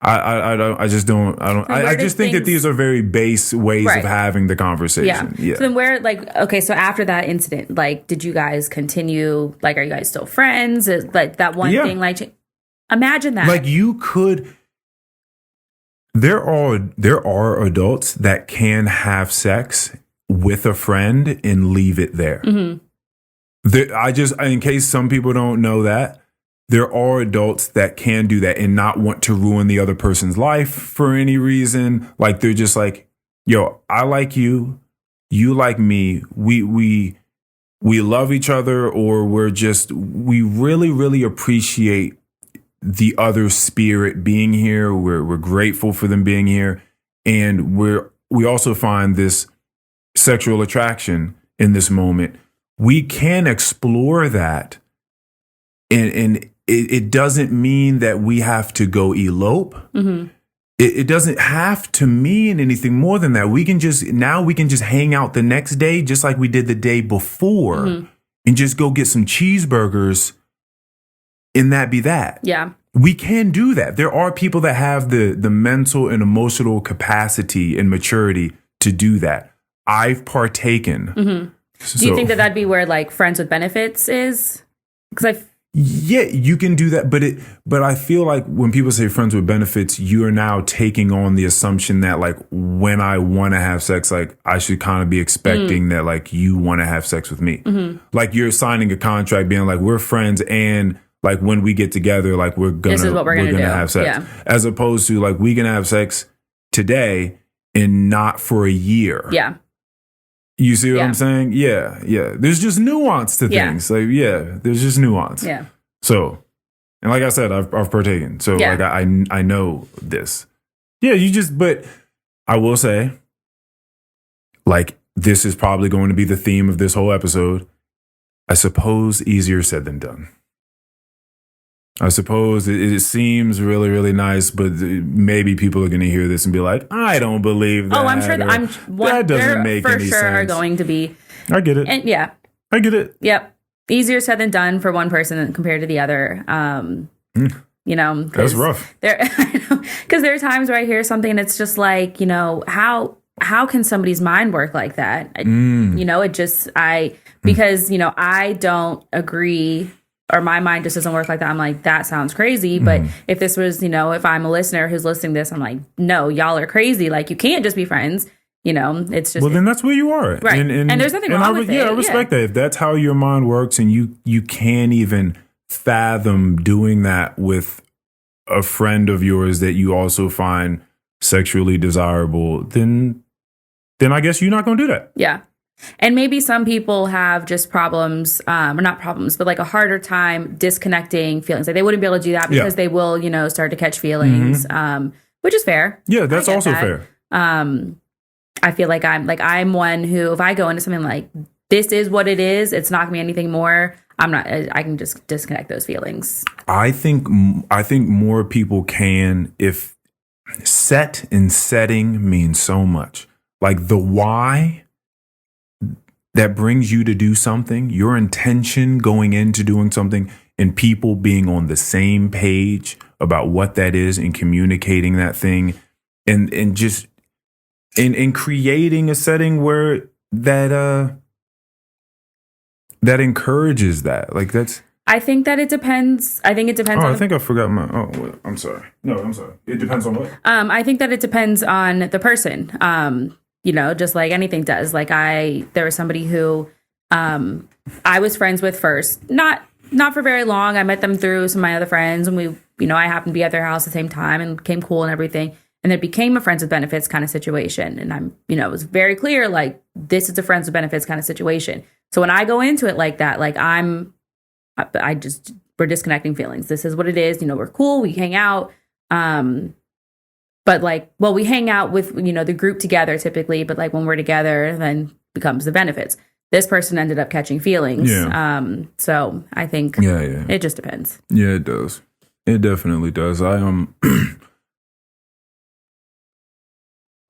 I just think that these are very base ways of having the conversation. Yeah. So then where, like, okay, so after that incident, like, did you guys continue, like, are you guys still friends? Like that one thing, like, imagine that. Like you could, there are adults that can have sex with a friend and leave it there. In case some people don't know that, there are adults that can do that and not want to ruin the other person's life for any reason. Like they're just like, yo, I like you, you like me. We love each other, or we really, really appreciate the other spirit being here. We're grateful for them being here. And we also find this sexual attraction in this moment. We can explore that. And it doesn't mean that we have to go elope. It doesn't have to mean anything more than that. We can just hang out the next day, just like we did the day before, and just go get some cheeseburgers, and that be that. Yeah. We can do that. There are people that have the mental and emotional capacity and maturity to do that. I've partaken. Do you think that that'd be where, like, friends with benefits is? Because yeah, you can do that, but I feel like when people say friends with benefits, you are now taking on the assumption that, like, when I want to have sex, like, I should kind of be expecting that, like, you want to have sex with me. Like, you're signing a contract being like, we're friends, and like when we get together, like, we're gonna have sex. Yeah. As opposed to, like, we can have sex today and not for a year. Yeah. You see what I'm saying? Yeah, yeah. There's just nuance to things. Like, there's just nuance. Yeah. So, and like I said, I've partaken. So, like, I know this. Yeah, but I will say, like, this is probably going to be the theme of this whole episode. I suppose easier said than done. I suppose it seems really, really nice, but maybe people are going to hear this and be like, I don't believe that. Oh, I'm sure that doesn't make any sense. For sure are going to be. I get it. And yeah. I get it. Yep. Easier said than done for one person compared to the other. You know. That's rough. Because there are times where I hear something and it's just like, you know, how can somebody's mind work like that? You know, because, you know, I don't agree, or my mind just doesn't work like that. I'm like, that sounds crazy. But if this was, you know, if I'm a listener who's listening to this, I'm like, no, y'all are crazy. Like, you can't just be friends. You know, it's just. Well, then that's where you are. Right. And there's nothing wrong with it. Yeah, I respect that. If that's how your mind works and you can't even fathom doing that with a friend of yours that you also find sexually desirable, then I guess you're not going to do that. Yeah. And maybe some people have just problems, or not problems, but like a harder time disconnecting feelings. Like they wouldn't be able to do that because they will, you know, start to catch feelings, which is fair. Yeah, that's also fair. I feel like I'm one who, if I go into something like, this is what it is, it's not gonna be anything more, I can just disconnect those feelings. I think more people can, if set and setting means so much. Like the why that brings you to do something, your intention going into doing something, and people being on the same page about what that is and communicating that thing, and just in creating a setting where that encourages that. Like that's. I think that it depends. I think it depends. I think I forgot my. Oh, wait, I'm sorry. No, I'm sorry. It depends on what. I think that it depends on the person. You know, just like anything does. Like there was somebody who I was friends with first, not for very long. I met them through some of my other friends, and we, you know, I happened to be at their house at the same time and became cool and everything. And it became a friends with benefits kind of situation. And I'm, you know, it was very clear, like, this is a friends with benefits kind of situation. So when I go into it like that, like we're disconnecting feelings. This is what it is. You know, we're cool. We hang out. But like, well, we hang out with, the group together typically, but like when we're together, then becomes the benefits. This person ended up catching feelings. Yeah. So I think it just depends. Yeah, it does. It definitely does.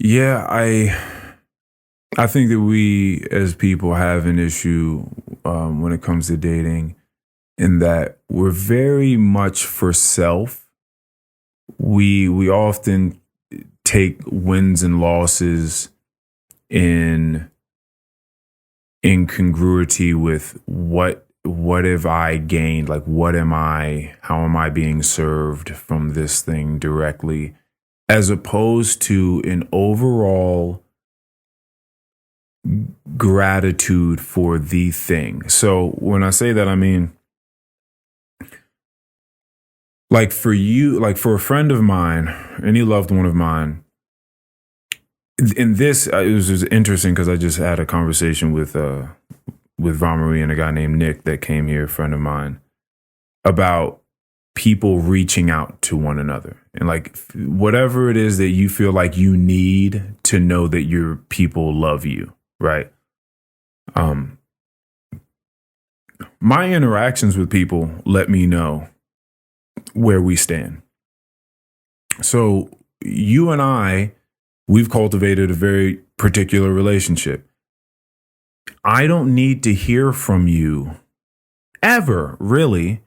Yeah, I think that we as people have an issue when it comes to dating, in that we're very much for self. We often take wins and losses in congruity with what have I gained? Like, how am I being served from this thing directly, as opposed to an overall gratitude for the thing. So when I say that, I mean, like for you, like for a friend of mine, any loved one of mine, in this, it was just interesting because I just had a conversation with Vamarie and a guy named Nick that came here, a friend of mine, about people reaching out to one another. And like, whatever it is that you feel like you need to know that your people love you, right? My interactions with people let me know where we stand. So you and I, we've cultivated a very particular relationship. I don't need to hear from you ever, really.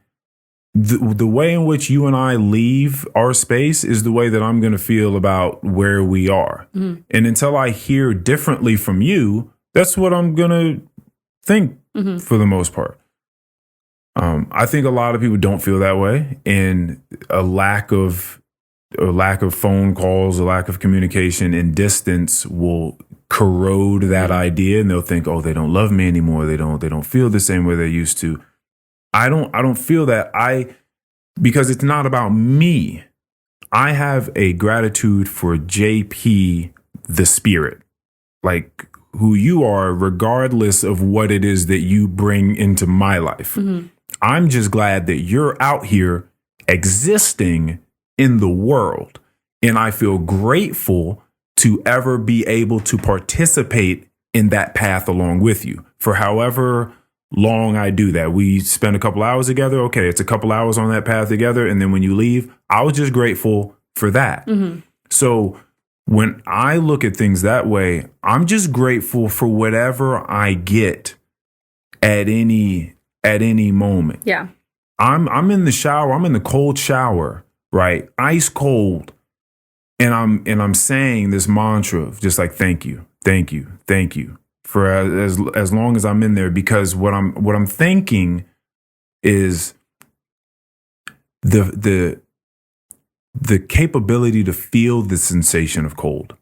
The way in which you and I leave our space is the way that I'm going to feel about where we are. Mm-hmm. And until I hear differently from you, that's what I'm going to think for the most part. I think a lot of people don't feel that way, and a lack of phone calls, a lack of communication and distance will corrode that idea, and they'll think, oh, they don't love me anymore. They don't feel the same way they used to. I don't feel that. Because it's not about me. I have a gratitude for JP, the spirit, like who you are, regardless of what it is that you bring into my life. Mm-hmm. I'm just glad that you're out here existing in the world. And I feel grateful to ever be able to participate in that path along with you for however long I do that. We spend a couple hours together. Okay, it's a couple hours on that path together. And then when you leave, I was just grateful for that. Mm-hmm. So when I look at things that way, I'm just grateful for whatever I get at any moment. Yeah. I'm in the shower. I'm in the cold shower, right? Ice cold. And I'm saying this mantra of just like, thank you, thank you, thank you, for as long as I'm in there, because what I'm thinking is the capability to feel the sensation of cold.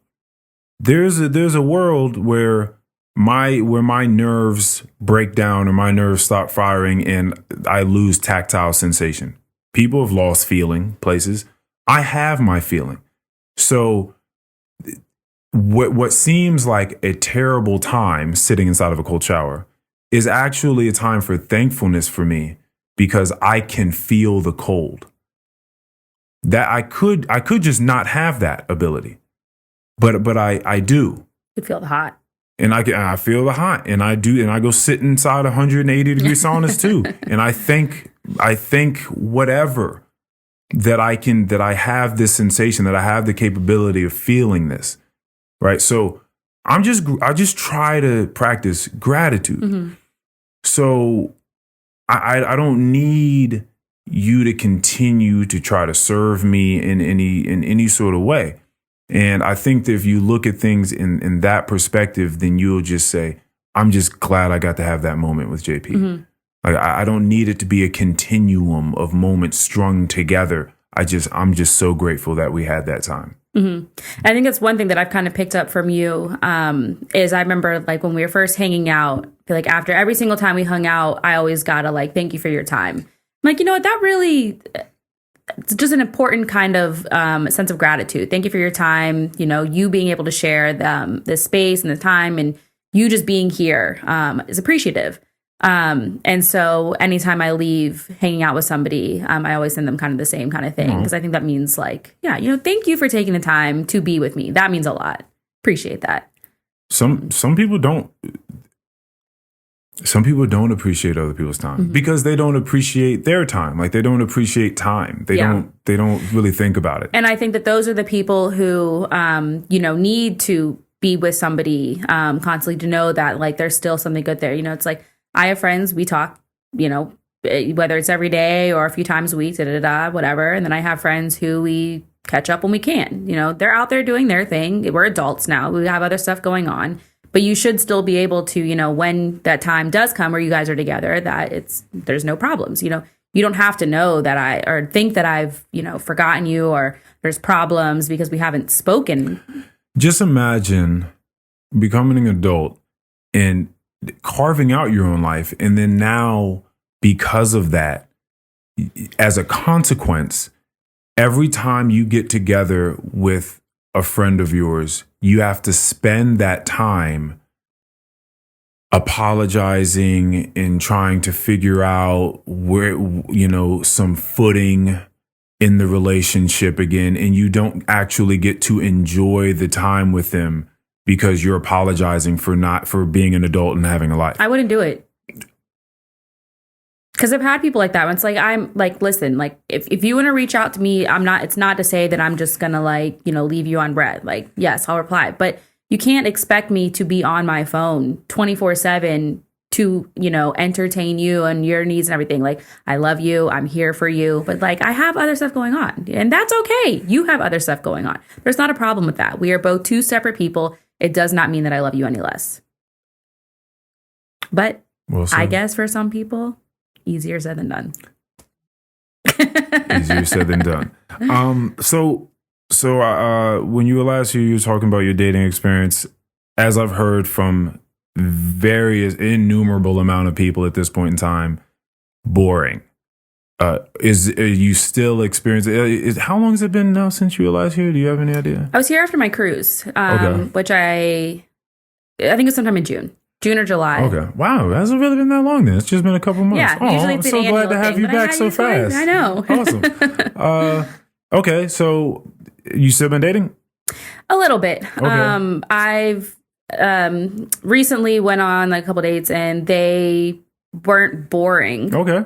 There's a world where my nerves break down or my nerves stop firing and I lose tactile sensation. People have lost feeling places. I have my feeling. So what seems like a terrible time sitting inside of a cold shower is actually a time for thankfulness for me, because I can feel the cold. That I could just not have that ability, but I do. You feel the hot, and I feel the hot, and I do, and I go sit inside 180 degree saunas too, and I think whatever that I have this sensation, that I have the capability of feeling this. Right. So I just try to practice gratitude. Mm-hmm. So I don't need you to continue to try to serve me in any sort of way. And I think that if you look at things in that perspective, then you'll just say, I'm just glad I got to have that moment with JP. Mm-hmm. Like I don't need it to be a continuum of moments strung together. I'm just so grateful that we had that time. Mm-hmm. I think that's one thing that I've kind of picked up from you, is I remember like when we were first hanging out, like after every single time we hung out, I always gotta like, thank you for your time. I'm like, that really, it's just an important kind of sense of gratitude. Thank you for your time. You being able to share the space and the time, and you just being here is appreciative. And so anytime I leave hanging out with somebody, I always send them kind of the same kind of thing. Because I think that means like, yeah, thank you for taking the time to be with me. That means a lot. Appreciate that. Some people don't. Some people don't appreciate other people's time because they don't appreciate their time. Like they don't appreciate time. They don't really think about it. And I think that those are the people who, need to be with somebody constantly to know that like there's still something good there. It's like I have friends, we talk, whether it's every day or a few times a week, whatever. And then I have friends who we catch up when we can. They're out there doing their thing. We're adults now. We have other stuff going on. But you should still be able to, when that time does come where you guys are together, that there's no problems. You don't have to know that or think that I've, forgotten you or there's problems because we haven't spoken. Just imagine becoming an adult and carving out your own life. And then now, because of that, as a consequence, every time you get together with a friend of yours, you have to spend that time apologizing and trying to figure out where, some footing in the relationship again. And you don't actually get to enjoy the time with them because you're apologizing for being an adult and having a life. I wouldn't do it. Because I've had people like that. It's like, I'm like, listen, like if you want to reach out to me, it's not to say that I'm just going to leave you on red. Like, yes, I'll reply. But you can't expect me to be on my phone 24/7 to, entertain you and your needs and everything. Like, I love you. I'm here for you. But like, I have other stuff going on and that's okay. You have other stuff going on. There's not a problem with that. We are both two separate people. It does not mean that I love you any less. But I guess for some people, easier said than done. Easier said than done. So when you were last here, you were talking about your dating experience. As I've heard from innumerable amount of people at this point in time, boring. Are you still experiencing? How long has it been now since you were last here? Do you have any idea? I was here after my cruise, which I think it was sometime in June or July. Okay. Wow. It hasn't really been that long then. It's just been a couple months. Yeah. Usually it's I'm so glad to have you back so fast. I know. Awesome. Okay. So you still been dating? A little bit. Okay. I've recently went on a couple dates and they weren't boring. Okay.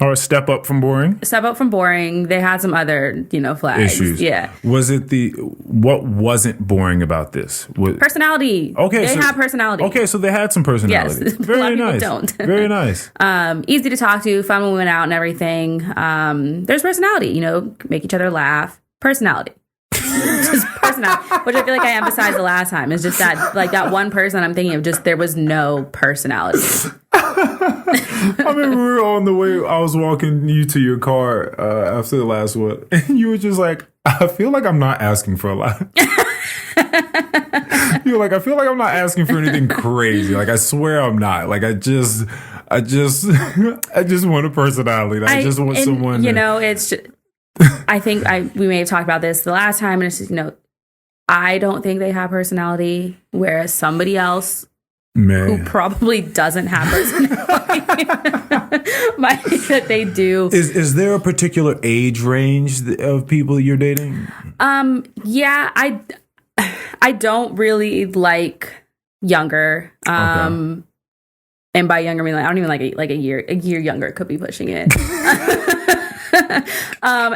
Or step up from boring? Step up from boring. They had some other, flags. Issues. Yeah. Was it what wasn't boring about this? Personality. Okay. They have personality. Okay, so they had some personality. Yes. Very a lot of nice. people don't. Very nice. Easy to talk to, fun when we went out and everything. There's personality, make each other laugh. Personality. Just personality. Which I feel like I emphasized the last time. It's just that one person I'm thinking of, there was no personality. I mean, we were on the way. I was walking you to your car after the last one, and you were just like, I feel like I'm not asking for a lot. You're like, I feel like I'm not asking for anything crazy. Like, I swear I'm not. Like, I just want a personality. I just want someone. It's just, I think we may have talked about this the last time, and it's just, I don't think they have personality, whereas somebody else who probably doesn't have personality might think that they do. Is there a particular age range of people you're dating? Yeah, I don't really like younger. Okay. And by younger, I mean I don't even like a year younger. Could be pushing it.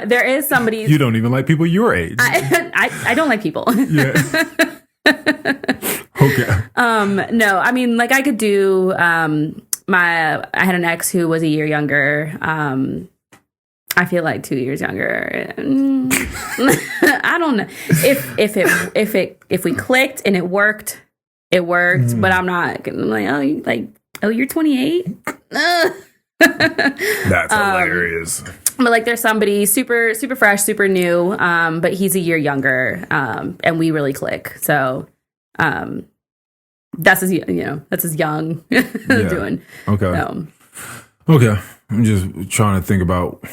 There is somebody. You don't even like people your age. I don't like people. Yeah. Okay. No, I mean, I could do. I had an ex who was a year younger. I feel like 2 years younger. I don't know if we clicked and it worked. It worked, but I'm not. I'm like, you're 28. That's hilarious. But there's somebody super, super fresh, super new, but he's a year younger, and we really click. So, that's his young doing. Okay. So. Okay. I'm just trying to think about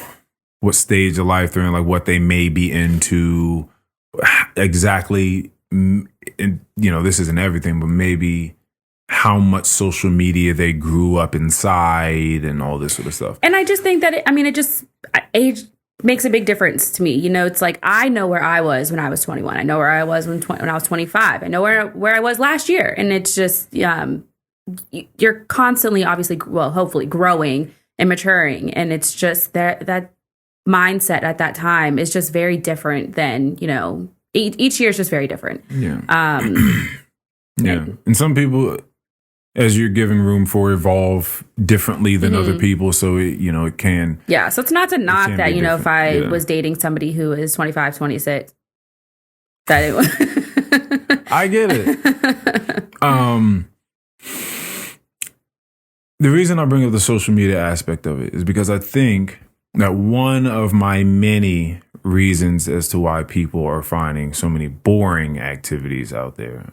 what stage of life they're in, what they may be into exactly. And, this isn't everything, but maybe how much social media they grew up inside and all this sort of stuff. And I just think that age makes a big difference to me. You know, it's like I know where I was when I was 21. I know where I was when I was 25. I know where I was last year. And it's just you're constantly, obviously, well, hopefully growing and maturing. And it's just that mindset at that time is just very different than, you know, each year is just very different. Yeah. Yeah. And some people, as you're giving room for, evolve differently than other people. So, it can. Yeah. So it's not to knock that, you know, if I was dating somebody who is 25, 26, that it was. I get it. The reason I bring up the social media aspect of it is because I think that one of my many reasons as to why people are finding so many boring activities out there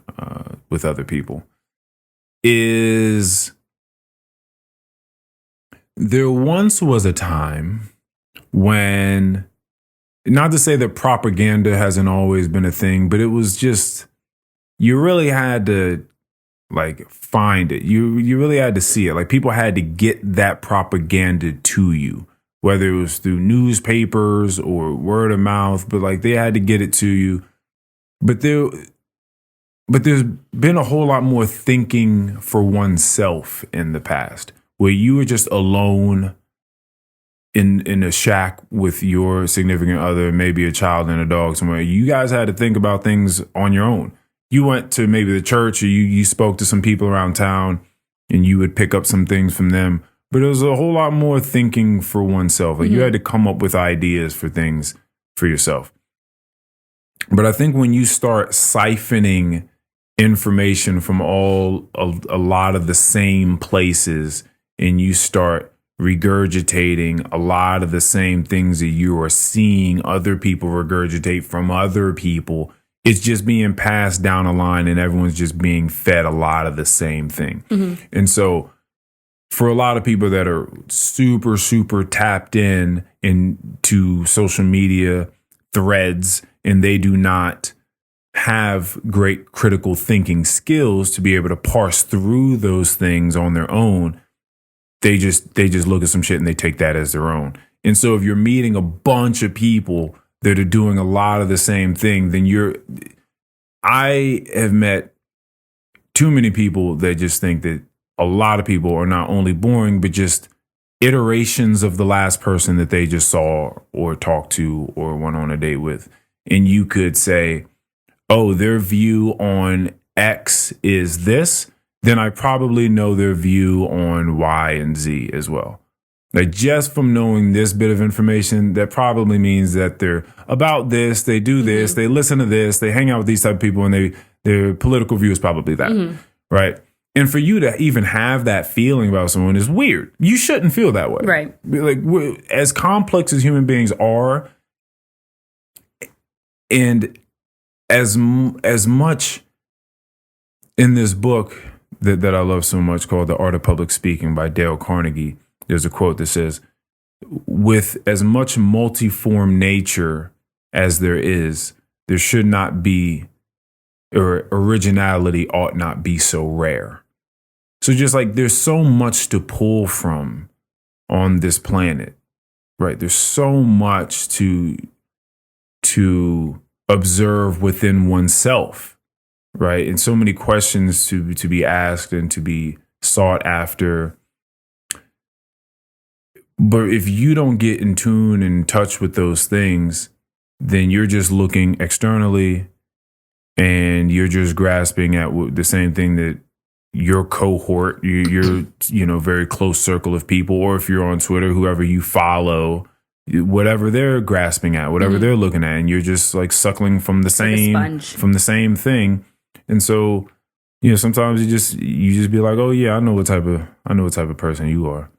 with other people is there once was a time when, not to say that propaganda hasn't always been a thing, but it was just, you really had to find it. You really had to see it. Like, people had to get that propaganda to you, whether it was through newspapers or word of mouth, but they had to get it to you. But there's been a whole lot more thinking for oneself in the past, where you were just alone in a shack with your significant other, maybe a child and a dog somewhere. You guys had to think about things on your own. You went to maybe the church, or you spoke to some people around town, and you would pick up some things from them. But it was a whole lot more thinking for oneself. You had to come up with ideas for things for yourself. But I think when you start siphoning information from a lot of the same places, and you start regurgitating a lot of the same things that you are seeing other people regurgitate from other people, it's just being passed down a line, and everyone's just being fed a lot of the same thing. And so for a lot of people that are super, super tapped into social media threads, and they do not have great critical thinking skills to be able to parse through those things on their own, they just look at some shit and they take that as their own. And so if you're meeting a bunch of people that are doing a lot of the same thing, then I have met too many people that just think that a lot of people are not only boring, but just iterations of the last person that they just saw or talked to or went on a date with. And you could say, oh, their view on X is this, then I probably know their view on Y and Z as well. Just from knowing this bit of information, that probably means that they're about this, they do this, they listen to this, they hang out with these type of people, and their political view is probably that, right? And for you to even have that feeling about someone is weird. You shouldn't feel that way. Right. As complex as human beings are, and as much in this book that I love so much called The Art of Public Speaking by Dale Carnegie, there's a quote that says, with as much multiform nature as there should not be, or originality ought not be so rare. So just there's so much to pull from on this planet, right? There's so much to observe within oneself, right? And so many questions to be asked and to be sought after. But if you don't get in tune and in touch with those things, then you're just looking externally and you're just grasping at the same thing that your cohort, your very close circle of people, or if you're on Twitter, whoever you follow, whatever they're grasping at, whatever they're looking at, and you're just suckling from the same thing. And so, sometimes you just be like, oh yeah, I know what type of person you are.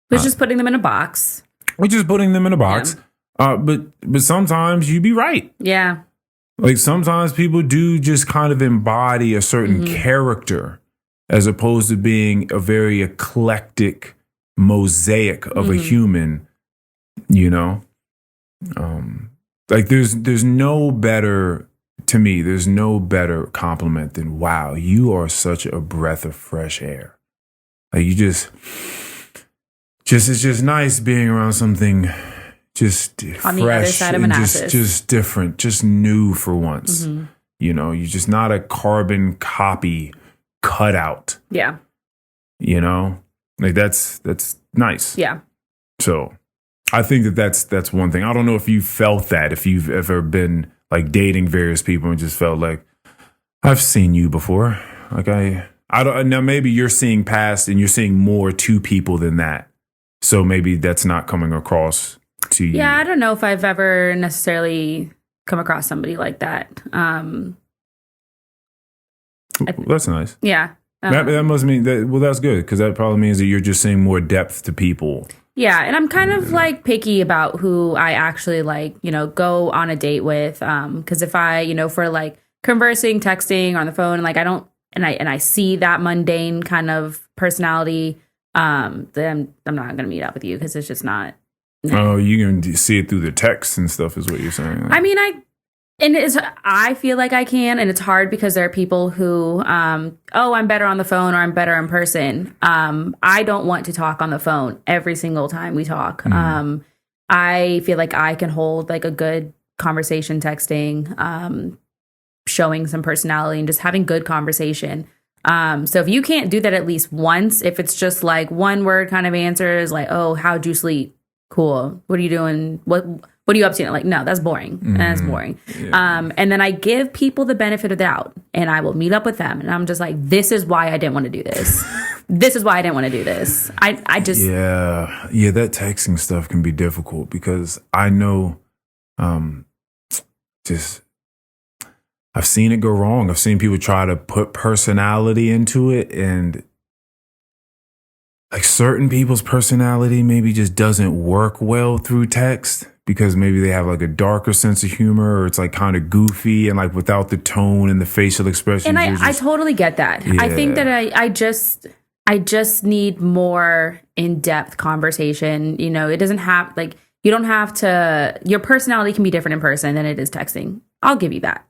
It's just putting them in a box. We're just putting them in a box. Yeah. But sometimes you be right. Yeah. Sometimes people do just kind of embody a certain character, as opposed to being a very eclectic mosaic of a human, there's no better to me, there's no better compliment than, wow, you are such a breath of fresh air. Like you it's just nice being around something just on the fresh other side of and Manassas. just different, just new for once. Mm-hmm. You know, you're just not a carbon copy cutout. Yeah. You know, like that's nice. Yeah. So I think that's one thing. I don't know if you felt that, if you've ever been like dating various people and just felt like, I've seen you before. Like I don't, now maybe you're seeing past and you're seeing more to people than that. So maybe that's not coming across to you. Yeah, I don't know if I've ever necessarily come across somebody like that. That's nice. Yeah. That must mean that, well, that's good, because that probably means that you're just seeing more depth to people. Yeah, and I'm kind of like picky about who I actually like, go on a date with. Because if I, for like conversing, texting, or on the phone, and like I don't, and I see that mundane kind of personality, then I'm not gonna meet up with you, because it's just not. Oh, you can see it through the text and stuff, is what you're saying. I mean, I feel like I can, and it's hard because there are people who, I'm better on the phone or I'm better in person. I don't want to talk on the phone every single time we talk. Mm. I feel like I can hold like a good conversation texting, showing some personality and just having good conversation. So if you can't do that at least once, if it's just like one word kind of answers, like, oh, how'd you sleep? Cool. What are you doing? What are you up to? Like, no, that's boring. Mm-hmm. That's boring. Yeah. And then I give people the benefit of the doubt, and I will meet up with them. And I'm just like, this is why I didn't want to do this. This is why I didn't want to do this. I just. Yeah. Yeah. That texting stuff can be difficult, because I know, I've seen it go wrong. I've seen people try to put personality into it, and like certain people's personality maybe just doesn't work well through text, because maybe they have like a darker sense of humor, or it's like kind of goofy and like without the tone and the facial expression. And I totally get that. Yeah. I think that I just need more in-depth conversation. It doesn't have like, you don't have to, your personality can be different in person than it is texting. I'll give you that.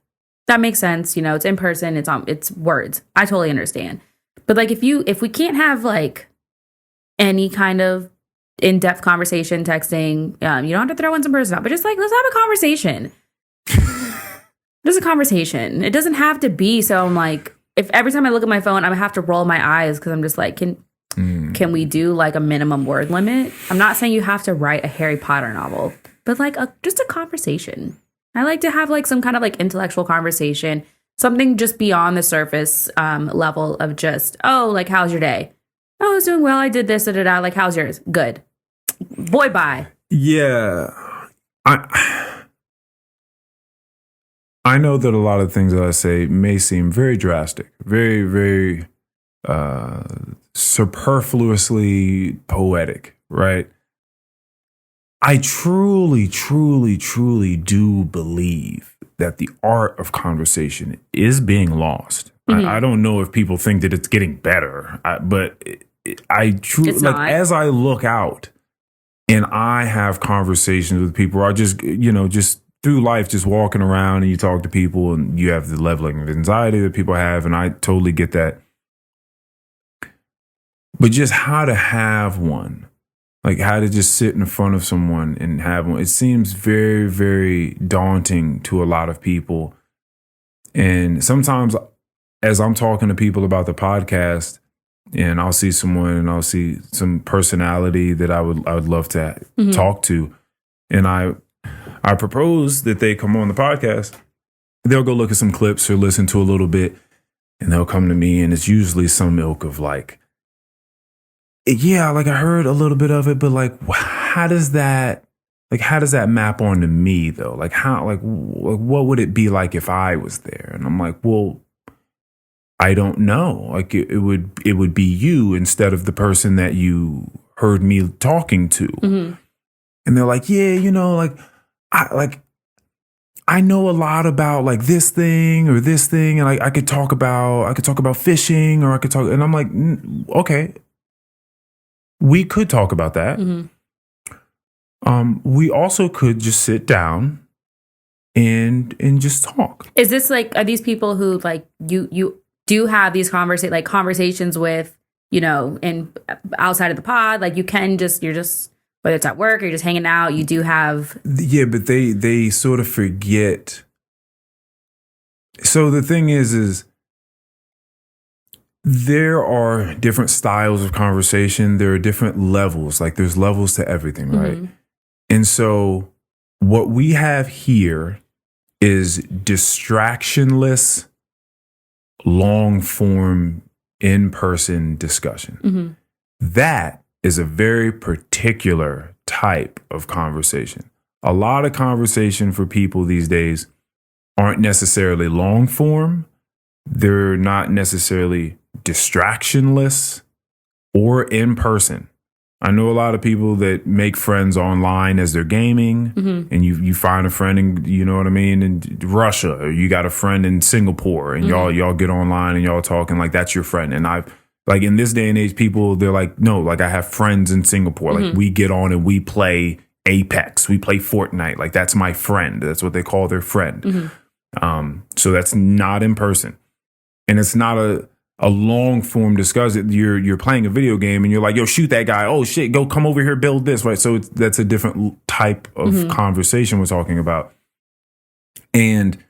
That makes sense. It's in person, it's words. I totally understand. But like if we can't have like any kind of in-depth conversation texting, you don't have to throw in some person out, but just like, let's have a conversation. Just a conversation. It doesn't have to be so I'm like, if every time I look at my phone, I have to roll my eyes, because I'm just like, can we do like a minimum word limit? I'm not saying you have to write a Harry Potter novel, but like just a conversation. I like to have like some kind of like intellectual conversation, something just beyond the surface level of just, oh, like, how's your day? Oh, I was doing well. I did this, like, how's yours? Good. Boy, bye. Yeah. I know that a lot of things that I say may seem very drastic, very, very superfluously poetic, right? I truly, truly, truly do believe that the art of conversation is being lost. Mm-hmm. I don't know if people think that it's getting better, but I truly, like, as I look out and I have conversations with people, I just, just through life, just walking around, and you talk to people and you have the leveling of anxiety that people have. And I totally get that. But just how to have one, like how to just sit in front of someone and have one, it seems very, very daunting to a lot of people. And sometimes as I'm talking to people about the podcast, and I'll see someone and I'll see some personality that I would love to talk to, and I propose that they come on the podcast. They'll go look at some clips or listen to a little bit, and they'll come to me, and it's usually some ilk of like, yeah, like I heard a little bit of it, but like, how does that map onto me though? Like what would it be like if I was there? And I'm like, well, I don't know. Like it would be you instead of the person that you heard me talking to. Mm-hmm. And they're like, yeah, like I know a lot about like this thing or this thing, and I could talk about fishing, or I could talk, and I'm like, okay, we could talk about that. Mm-hmm. We also could just sit down and just talk. Is this like, are these people who like you do have these conversations with, in outside of the pod? Like you're just, whether it's at work or you're just hanging out, you do have. Yeah, but they sort of forget. So the thing is there are different styles of conversation. There are different levels. Like there's levels to everything, right? Mm-hmm. And so what we have here is distractionless, long form, in-person discussion. Mm-hmm. That is a very particular type of conversation. A lot of conversation for people these days aren't necessarily long form. They're not necessarily distractionless or in person. I know a lot of people that make friends online as they're gaming, mm-hmm. and you find a friend in, you know what I mean, in Russia, or you got a friend in Singapore, and mm-hmm. y'all get online and y'all talking like that's your friend. And I've like in this day and age, people, they're like, no, like I have friends in Singapore. Mm-hmm. Like we get on and we play Apex, we play Fortnite. Like that's my friend. That's what they call their friend. Mm-hmm. So that's not in person, and it's not a long form discussion. You're playing a video game and you're like, yo, shoot that guy. Oh shit, go come over here, build this, right? So that's a different type of mm-hmm. conversation we're talking about. And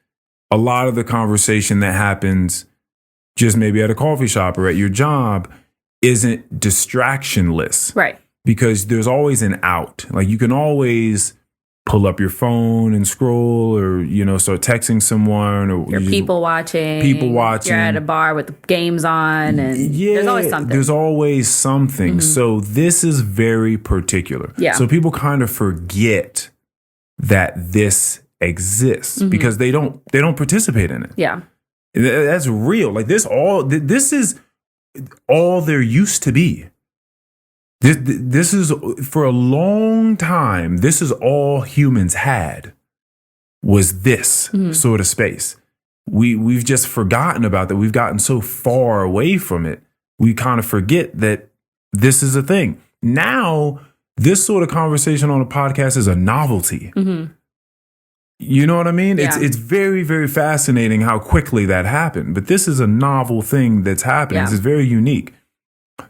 a lot of the conversation that happens just maybe at a coffee shop or at your job isn't distractionless. Right. Because there's always an out. Like you can always pull up your phone and scroll, or start texting someone, or you're people watching. You're at a bar with the games on, and there's always something. There's always something. Mm-hmm. So this is very particular. Yeah. So people kind of forget that this exists mm-hmm. because they don't participate in it. Yeah. That's real. Like this is all there used to be. This is, for a long time, this is all humans had, was this mm-hmm. sort of space. We've just forgotten about that. We've gotten so far away from it. We kind of forget that this is a thing. Now, this sort of conversation on a podcast is a novelty. Mm-hmm. You know what I mean? Yeah. It's very, very fascinating how quickly that happened. But this is a novel thing that's happening. Yeah. This is very unique.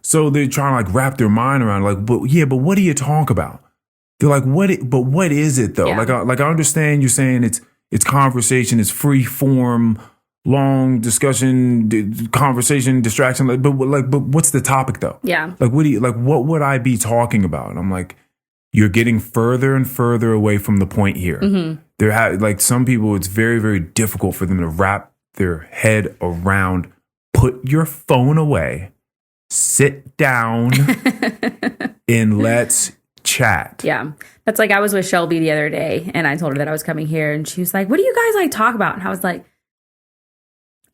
So they're trying to like wrap their mind around like, but what do you talk about? They're like, but what is it though? Yeah. Like I understand you're saying it's conversation, it's free form, long discussion, conversation, distraction. But what's the topic though? Yeah. Like, what would I be talking about? And I'm like, you're getting further and further away from the point here. Mm-hmm. Like some people, it's very, very difficult for them to wrap their head around, put your phone away, sit down, and let's chat. Yeah. That's like, I was with Shelby the other day and I told her that I was coming here and she was like, what do you guys like talk about? And I was like,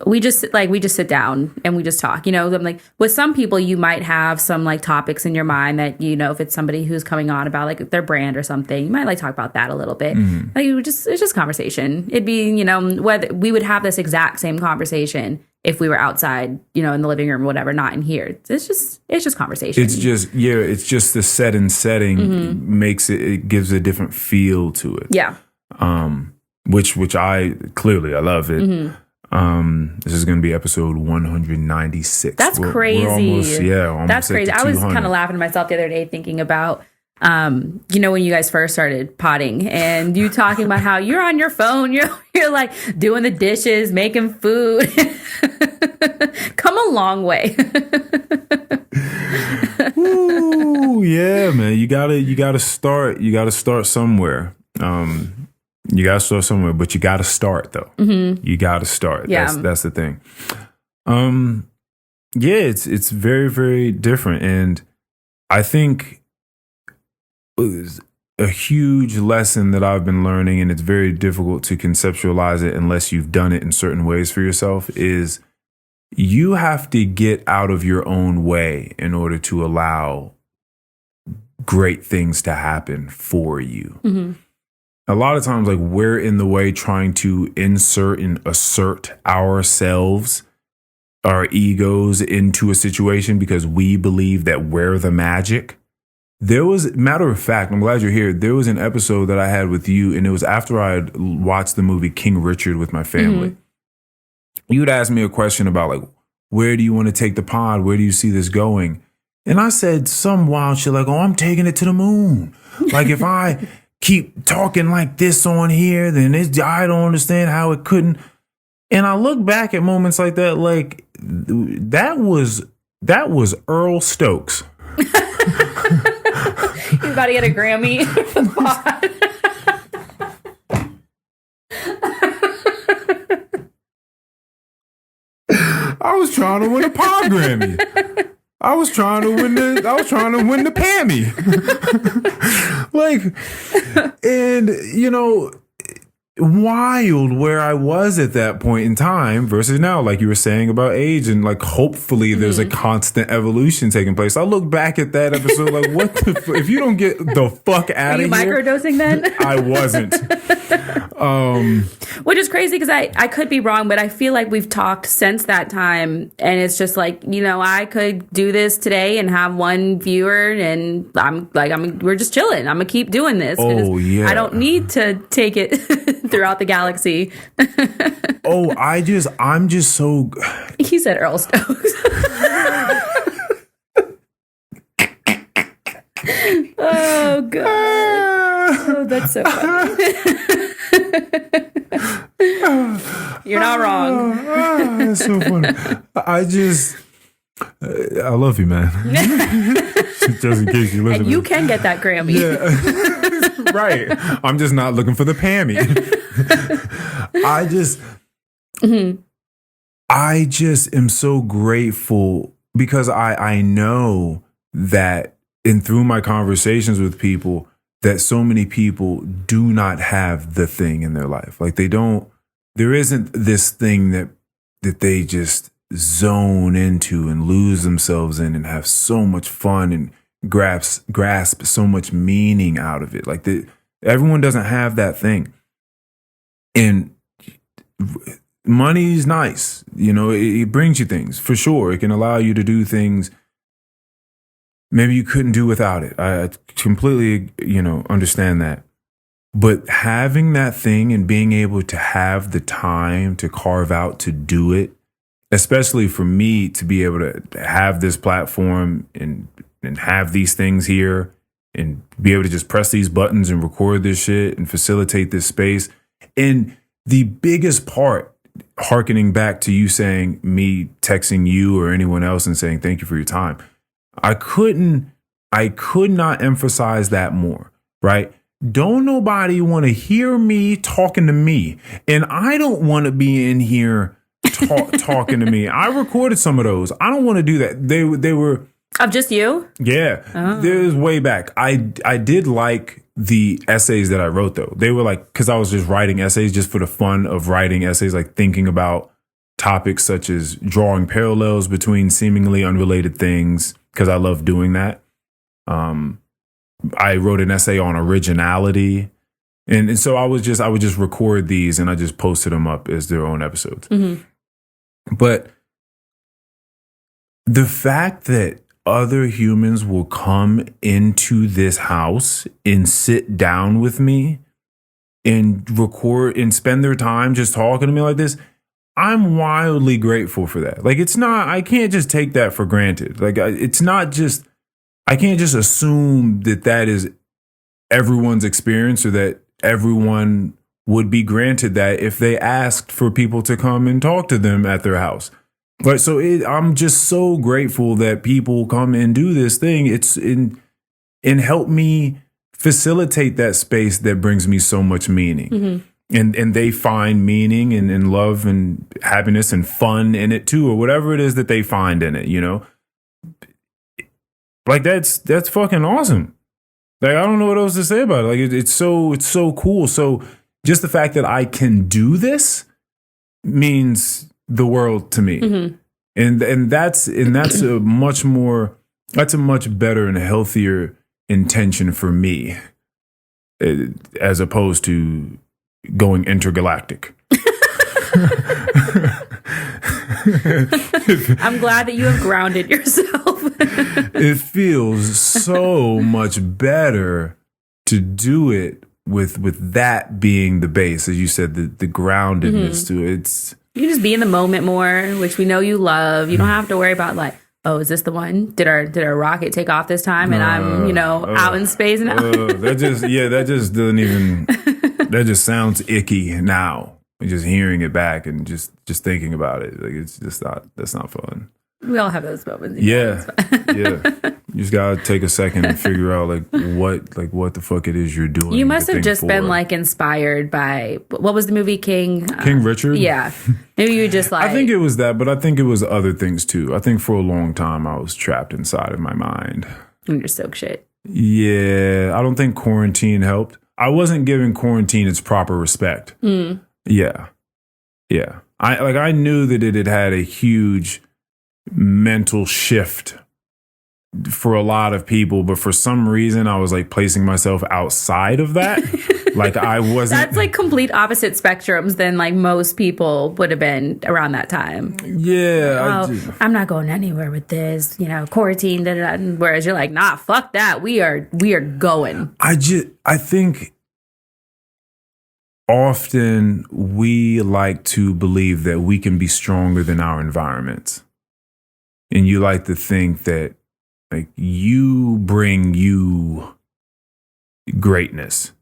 we just sit down and we just talk, I'm like, with some people, you might have some like topics in your mind that, if it's somebody who's coming on about like their brand or something, you might like talk about that a little bit. Mm-hmm. Like it's just conversation. It'd be, whether we would have this exact same conversation if we were outside, in the living room or whatever, not in here. It's just conversation. It's just the set and setting mm-hmm. makes it gives a different feel to it. Yeah. Which I love it. Mm-hmm. This is going to be episode 196. That's crazy. We're almost That's crazy. I was kind of laughing to myself the other day thinking about, when you guys first started potting and you talking about how you're on your phone, you're like doing the dishes, making food. Come a long way. Ooh, yeah, man. You gotta start somewhere. You got to start somewhere, but you got to start though. Mm-hmm. You got to start. Yeah. That's the thing. It's very, very different. And I think a huge lesson that I've been learning, and it's very difficult to conceptualize it unless you've done it in certain ways for yourself, is you have to get out of your own way in order to allow great things to happen for you. Mm-hmm. A lot of times, like, we're in the way trying to insert and assert ourselves, our egos into a situation because we believe that we're the magic. There was, matter of fact, I'm glad you're here. There was an episode that I had with you, and it was after I had watched the movie King Richard with my family. You'd ask me a question about like, where do you want to take the pod? Where do you see this going? And I said some wild shit like, oh, I'm taking it to the moon. Like if I keep talking like this on here, then I don't understand how it couldn't. And I look back at moments like that, like that was Earl Stokes. He's about to get a Grammy for the pod. I was trying to win a pod Grammy. I was trying to win the Pammy. Like, and you know, wild where I was at that point in time versus now, like you were saying about age, and like hopefully there's a constant evolution taking place. I look back at that episode like, what the if you don't get the fuck out of here. Are you microdosing then? I wasn't. Which is crazy because I could be wrong, but I feel like we've talked since that time, and it's just like, you know, I could do this today and have one viewer, and we're just chilling. I'm gonna keep doing this. Oh yeah, I don't need to take it throughout the galaxy. I'm just so. He said Earl Stokes. Oh god. Oh, that's so funny. You're not wrong. That's so funny. I love you, man. Just in case you listen. And you can get that Grammy. Yeah. Right. I'm just not looking for the Pammy. I just am so grateful because I know that, and through my conversations with people, that so many people do not have the thing in their life. Like there isn't this thing that they just zone into and lose themselves in and have so much fun and grasp so much meaning out of it. Like everyone doesn't have that thing. And money's nice. You know, it brings you things for sure. It can allow you to do things maybe you couldn't do without it. I completely, understand that. But having that thing and being able to have the time to carve out to do it, especially for me to be able to have this platform and have these things here and be able to just press these buttons and record this shit and facilitate this space. And the biggest part, hearkening back to you saying, me texting you or anyone else and saying, thank you for your time. I could not emphasize that more, right? Don't nobody want to hear me talking to me. And I don't want to be in here talking to me. I recorded some of those. I don't want to do that. They were of just you? Yeah. Oh. There's way back. I did like the essays that I wrote though. They were like, because I was just writing essays just for the fun of writing essays, like thinking about topics such as drawing parallels between seemingly unrelated things, because I love doing that. I wrote an essay on originality. And so I would just record these and I just posted them up as their own episodes. Mm-hmm. But the fact that other humans will come into this house and sit down with me and record and spend their time just talking to me like this, I'm wildly grateful for that. Like, I can't just take that for granted. Like, I can't just assume that is everyone's experience or that everyone would be granted that if they asked for people to come and talk to them at their house. Right. So I'm just so grateful that people come and do this thing. And help me facilitate that space that brings me so much meaning. Mm-hmm. And they find meaning and love and happiness and fun in it too, or whatever it is that they find in it, Like that's fucking awesome. Like, I don't know what else to say about it. Like it's so cool. So just the fact that I can do this means the world to me. Mm-hmm. And that's a much better and healthier intention for me as opposed to going intergalactic. I'm glad that you have grounded yourself. It feels so much better to do it with that being the base, as you said, the groundedness to it. It's You just be in the moment more, which we know you love. You don't have to worry about like, oh, is this the one? Did our rocket take off this time? And I'm, out in space now. that just doesn't even. That just sounds icky now. Just hearing it back and just thinking about it, like it's just not. That's not fun. We all have those moments. Yeah. You just gotta take a second and figure out what the fuck it is you're doing. You must have just been like inspired by what was the movie King Richard? Yeah, maybe you just like. I think it was that, but I think it was other things too. I think for a long time I was trapped inside of my mind. And you're soak shit. Yeah, I don't think quarantine helped. I wasn't giving quarantine its proper respect. Yeah. I knew that it had a huge mental shift for a lot of people, but for some reason I was like placing myself outside of that. Like I wasn't. That's like complete opposite spectrums than like most people would have been around that time. Yeah. I'm not going anywhere with this, quarantine. Whereas you're like, nah, fuck that. We are going. I think often we like to believe that we can be stronger than our environments. And you like to think that like you bring you greatness,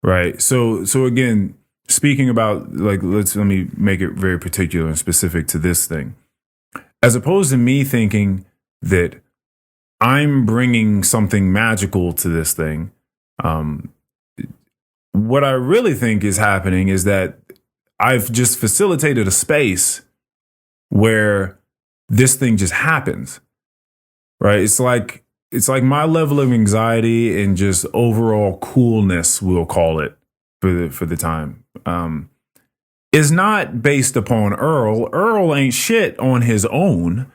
right? So again, speaking about like, let me make it very particular and specific to this thing. As opposed to me thinking that I'm bringing something magical to this thing, what I really think is happening is that I've just facilitated a space where this thing just happens, right? It's like my level of anxiety and just overall coolness, we'll call it for the time, is not based upon Earl. Earl ain't shit on his own,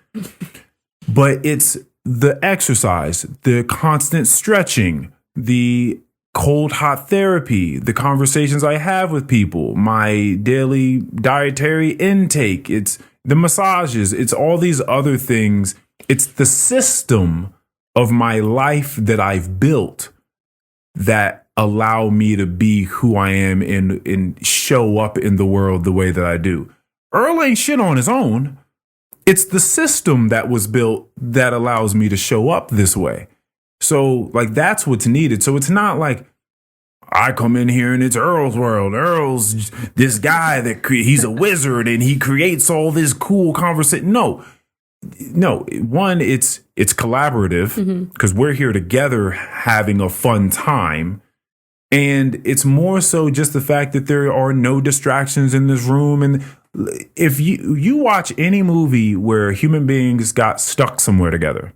but it's the exercise, the constant stretching, the cold hot therapy, the conversations I have with people, my daily dietary intake, it's the massages, it's all these other things. It's the system of my life that I've built that allow me to be who I am and show up in the world the way that I do. Earl ain't shit on his own. It's the system that was built that allows me to show up this way. So like that's what's needed. So it's not like I come in here and it's Earl's world. Earl's this guy he's a wizard and he creates all this cool conversation. No. One, it's collaborative because we're here together having a fun time. And it's more so just the fact that there are no distractions in this room. And if you watch any movie where human beings got stuck somewhere together,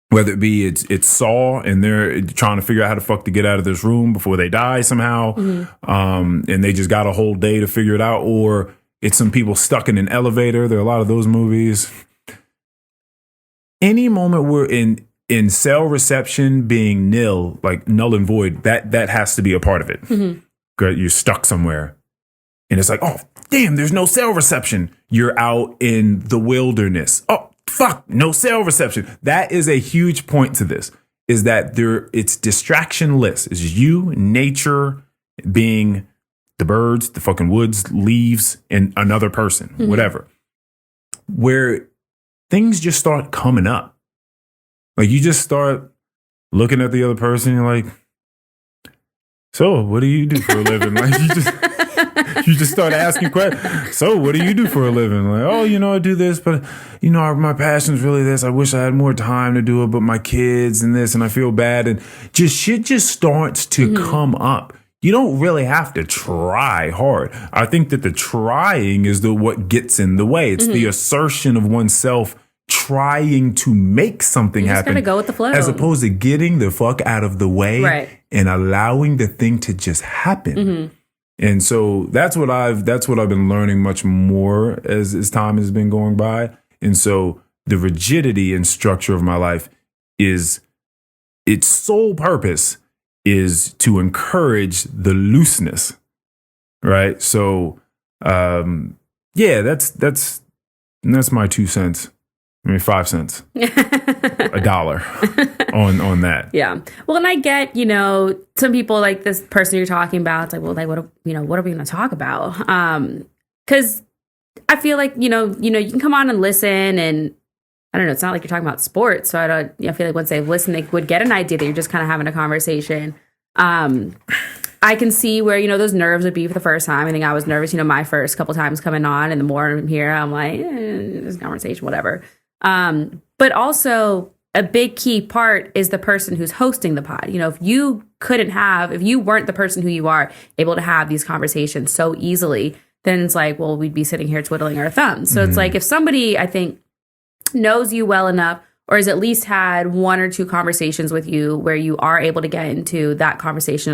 whether it be it's Saw and they're trying to figure out how the fuck to get out of this room before they die somehow, and they just got a whole day to figure it out, or it's some people stuck in an elevator. There are a lot of those movies. Any moment we're in cell reception being nil, like null and void, that has to be a part of it. You're stuck somewhere. And it's like, oh, damn, there's no cell reception. You're out in the wilderness. Oh, fuck, no cell reception. That is a huge point to this, is that it's distractionless. It's you, nature, being the birds, the fucking woods, leaves, and another person, whatever. Where things just start coming up. Like you just start looking at the other person, you're like, so what do you do for a living? Like you just start asking questions. So what do you do for a living? Like, oh, I do this, but my passion's really this. I wish I had more time to do it, but my kids and this, and I feel bad. And shit just starts to come up. You don't really have to try hard. I think that the trying is what gets in the way. It's the assertion of oneself trying to make something happen. Gotta go with the flow. As opposed to getting the fuck out of the way and allowing the thing to just happen. And so that's what I've been learning much more as time has been going by. And so the rigidity and structure of my life is its sole purpose is to encourage the looseness. Right. So that's my 2 cents. I mean, 5 cents, a dollar on that. Yeah. Well, and I get, some people like this person you're talking about. It's like, well, like, what are we going to talk about? Because I feel like, you can come on and listen, and I don't know, it's not like you're talking about sports. So I feel like once they've listened, they would get an idea that you're just kind of having a conversation. I can see where, those nerves would be for the first time. I think I was nervous, my first couple times coming on, and the more I'm here, I'm like, this conversation, whatever. But also a big key part is the person who's hosting the pod. If you weren't the person who you are able to have these conversations so easily, then it's like, well, we'd be sitting here twiddling our thumbs. So it's like, if somebody, I think, knows you well enough, or has at least had 1 or 2 conversations with you where you are able to get into that conversation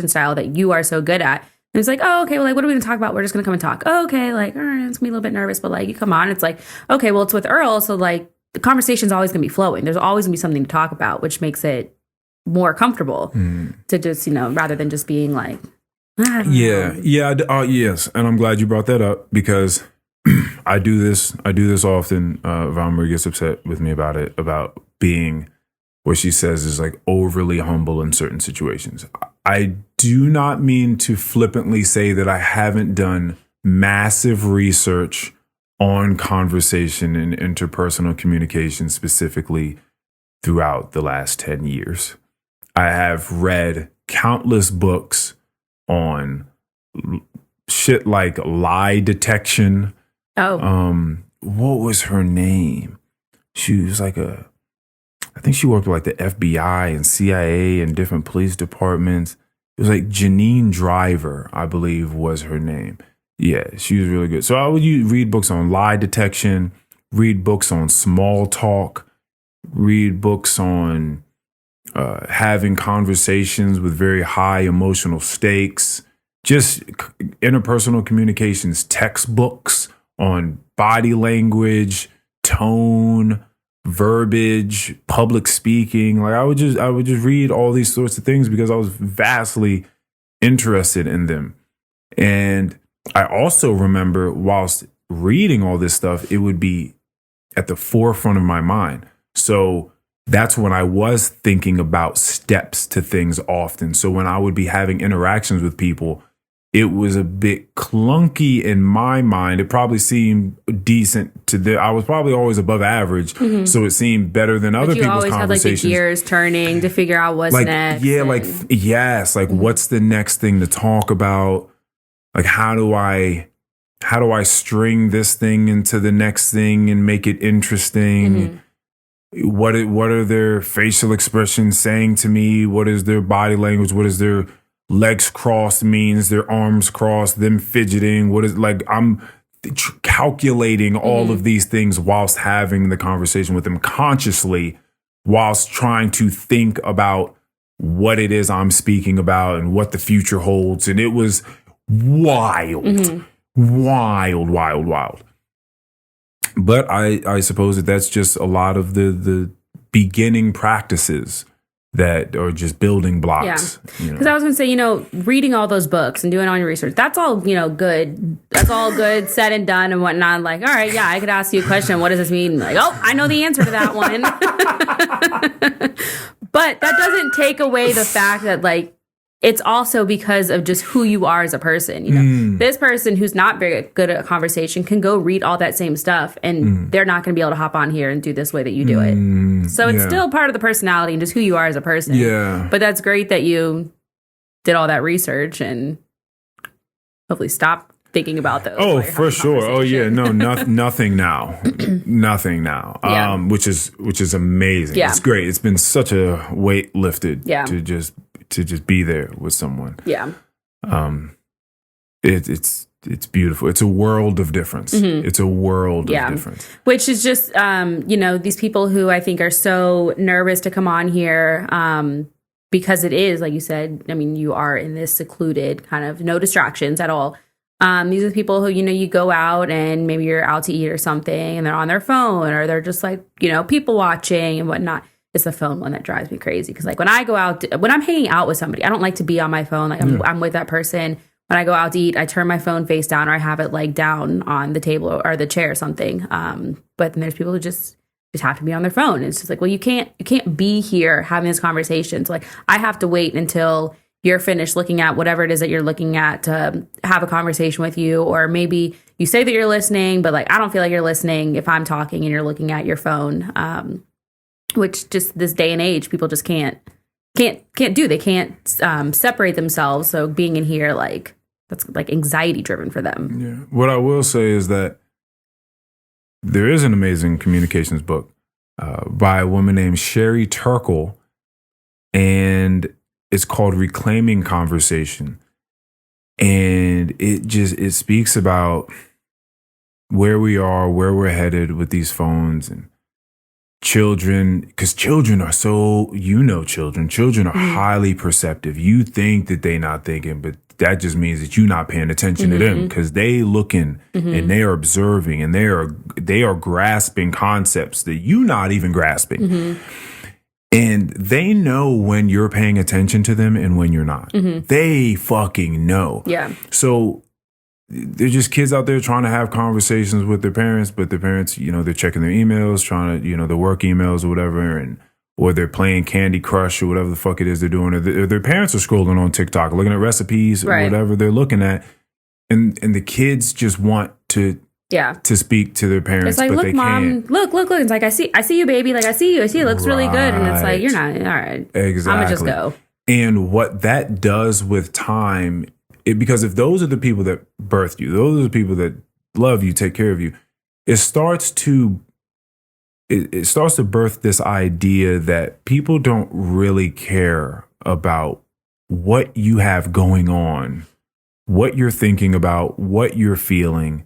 style that you are so good at. And it's like, oh, okay, well, like, what are we going to talk about? We're just going to come and talk. Oh, okay, like, all right, it's going to be a little bit nervous, but like, you come on. It's like, okay, well, it's with Earl. So like, the conversation's always going to be flowing. There's always going to be something to talk about, which makes it more comfortable to just, rather than just being like, I don't know. Yes. And I'm glad you brought that up, because I do this often. Valerie gets upset with me about it, about being what she says is like overly humble in certain situations. I do not mean to flippantly say that I haven't done massive research on conversation and interpersonal communication, specifically throughout the last 10 years. I have read countless books on shit like lie detection. What was her name? She was like I think she worked with like the FBI and CIA and different police departments. It was like Janine Driver, I believe was her name. Yeah, she was really good. So I would read books on lie detection, read books on small talk, read books on having conversations with very high emotional stakes, just interpersonal communications textbooks on body language, tone, verbiage, public speaking. Like I would just read all these sorts of things because I was vastly interested in them. And I also remember whilst reading all this stuff, it would be at the forefront of my mind. So that's when I was thinking about steps to things often. So when I would be having interactions with people, it was a bit clunky in my mind. It probably seemed decent to I was probably always above average, so it seemed better than other people's conversations. You always had like the gears turning to figure out what's next. Yeah, what's the next thing to talk about? Like how do I string this thing into the next thing and make it interesting? What are their facial expressions saying to me? What is their body language? What is their legs crossed means, their arms crossed, them fidgeting? What is, like, I'm calculating all of these things whilst having the conversation with them consciously, whilst trying to think about what it is I'm speaking about and what the future holds. And it was wild. But I suppose that's just a lot of the beginning practices that are just building blocks. Yeah. Because I was going to say, reading all those books and doing all your research, that's all, good. That's all good, said and done and whatnot. Like, all right, yeah, I could ask you a question. What does this mean? Like, oh, I know the answer to that one. But that doesn't take away the fact that, like, it's also because of just who you are as a person. This person who's not very good at a conversation can go read all that same stuff, and they're not going to be able to hop on here and do this way that you do it. So it's still part of the personality and just who you are as a person. Yeah. But that's great that you did all that research and hopefully stop thinking about those. Oh, for sure. Oh, yeah. No, nothing now. Nothing now. Which is amazing. Yeah. It's great. It's been such a weight lifted to just be there with someone. Yeah. It's beautiful. It's a world of difference. It's a world of difference. Which is just, these people who I think are so nervous to come on here because it is, like you said, I mean, you are in this secluded kind of no distractions at all. These are the people who, you go out and maybe you're out to eat or something and they're on their phone or they're just like, people watching and whatnot. It's the phone one that drives me crazy. Because like when I go out, when I'm hanging out with somebody, I don't like to be on my phone. Like I'm with that person. when I go out to eat, I turn my phone face down, or I have it like down on the table or the chair or something. But then there's people who just have to be on their phone. It's just like, well, you can't be here having this conversation. So like, I have to wait until you're finished looking at whatever it is that you're looking at to have a conversation with you. Or maybe you say that you're listening, but like, I don't feel like you're listening if I'm talking and you're looking at your phone. Which just this day and age, people just can't do. They can't separate themselves. So being in here, like, that's like anxiety driven for them. Yeah. What I will say is that there is an amazing communications book by a woman named Sherry Turkle, and it's called Reclaiming Conversation. And it speaks about where we are, where we're headed with these phones and children, because children are children are highly perceptive. You think that they're not thinking, but that just means that you're not paying attention to them, because they looking and they are observing and they are grasping concepts that you're not even grasping. And they know when you're paying attention to them and when you're not. They fucking know. Yeah. So they're just kids out there trying to have conversations with their parents, but their parents, they're checking their emails, trying to, their work emails or whatever, or they're playing Candy Crush or whatever the fuck it is they're doing, or their parents are scrolling on TikTok, looking at recipes or whatever they're looking at, and the kids just want to speak to their parents, it's like, but look, they Mom, can't. look. It's like, I see you, baby. Like, I see you. It looks really good, and it's like, you're not. All right, exactly. I'm gonna just go. And what that does with time. Because if those are the people that birthed you, those are the people that love you, take care of you, it starts to birth this idea that people don't really care about what you have going on, what you're thinking about, what you're feeling.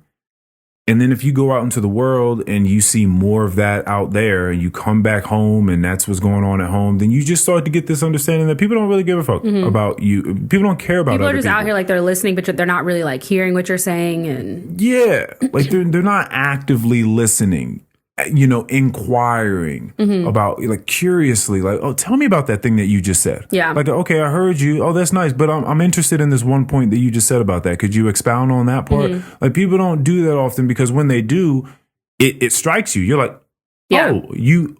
And then if you go out into the world and you see more of that out there, and you come back home and that's what's going on at home, then you just start to get this understanding that people don't really give a fuck about you. People don't care about people other are just people. out here like they're listening, but they're not really like hearing what you're saying. And yeah, like they're not actively listening, inquiring about, like, curiously, like, oh, tell me about that thing that you just said. Yeah. Like, okay, I heard you. Oh, that's nice. But I'm interested in this one point that you just said about that. Could you expound on that part? Like, people don't do that often, because when they do, it strikes you. You're like, oh, you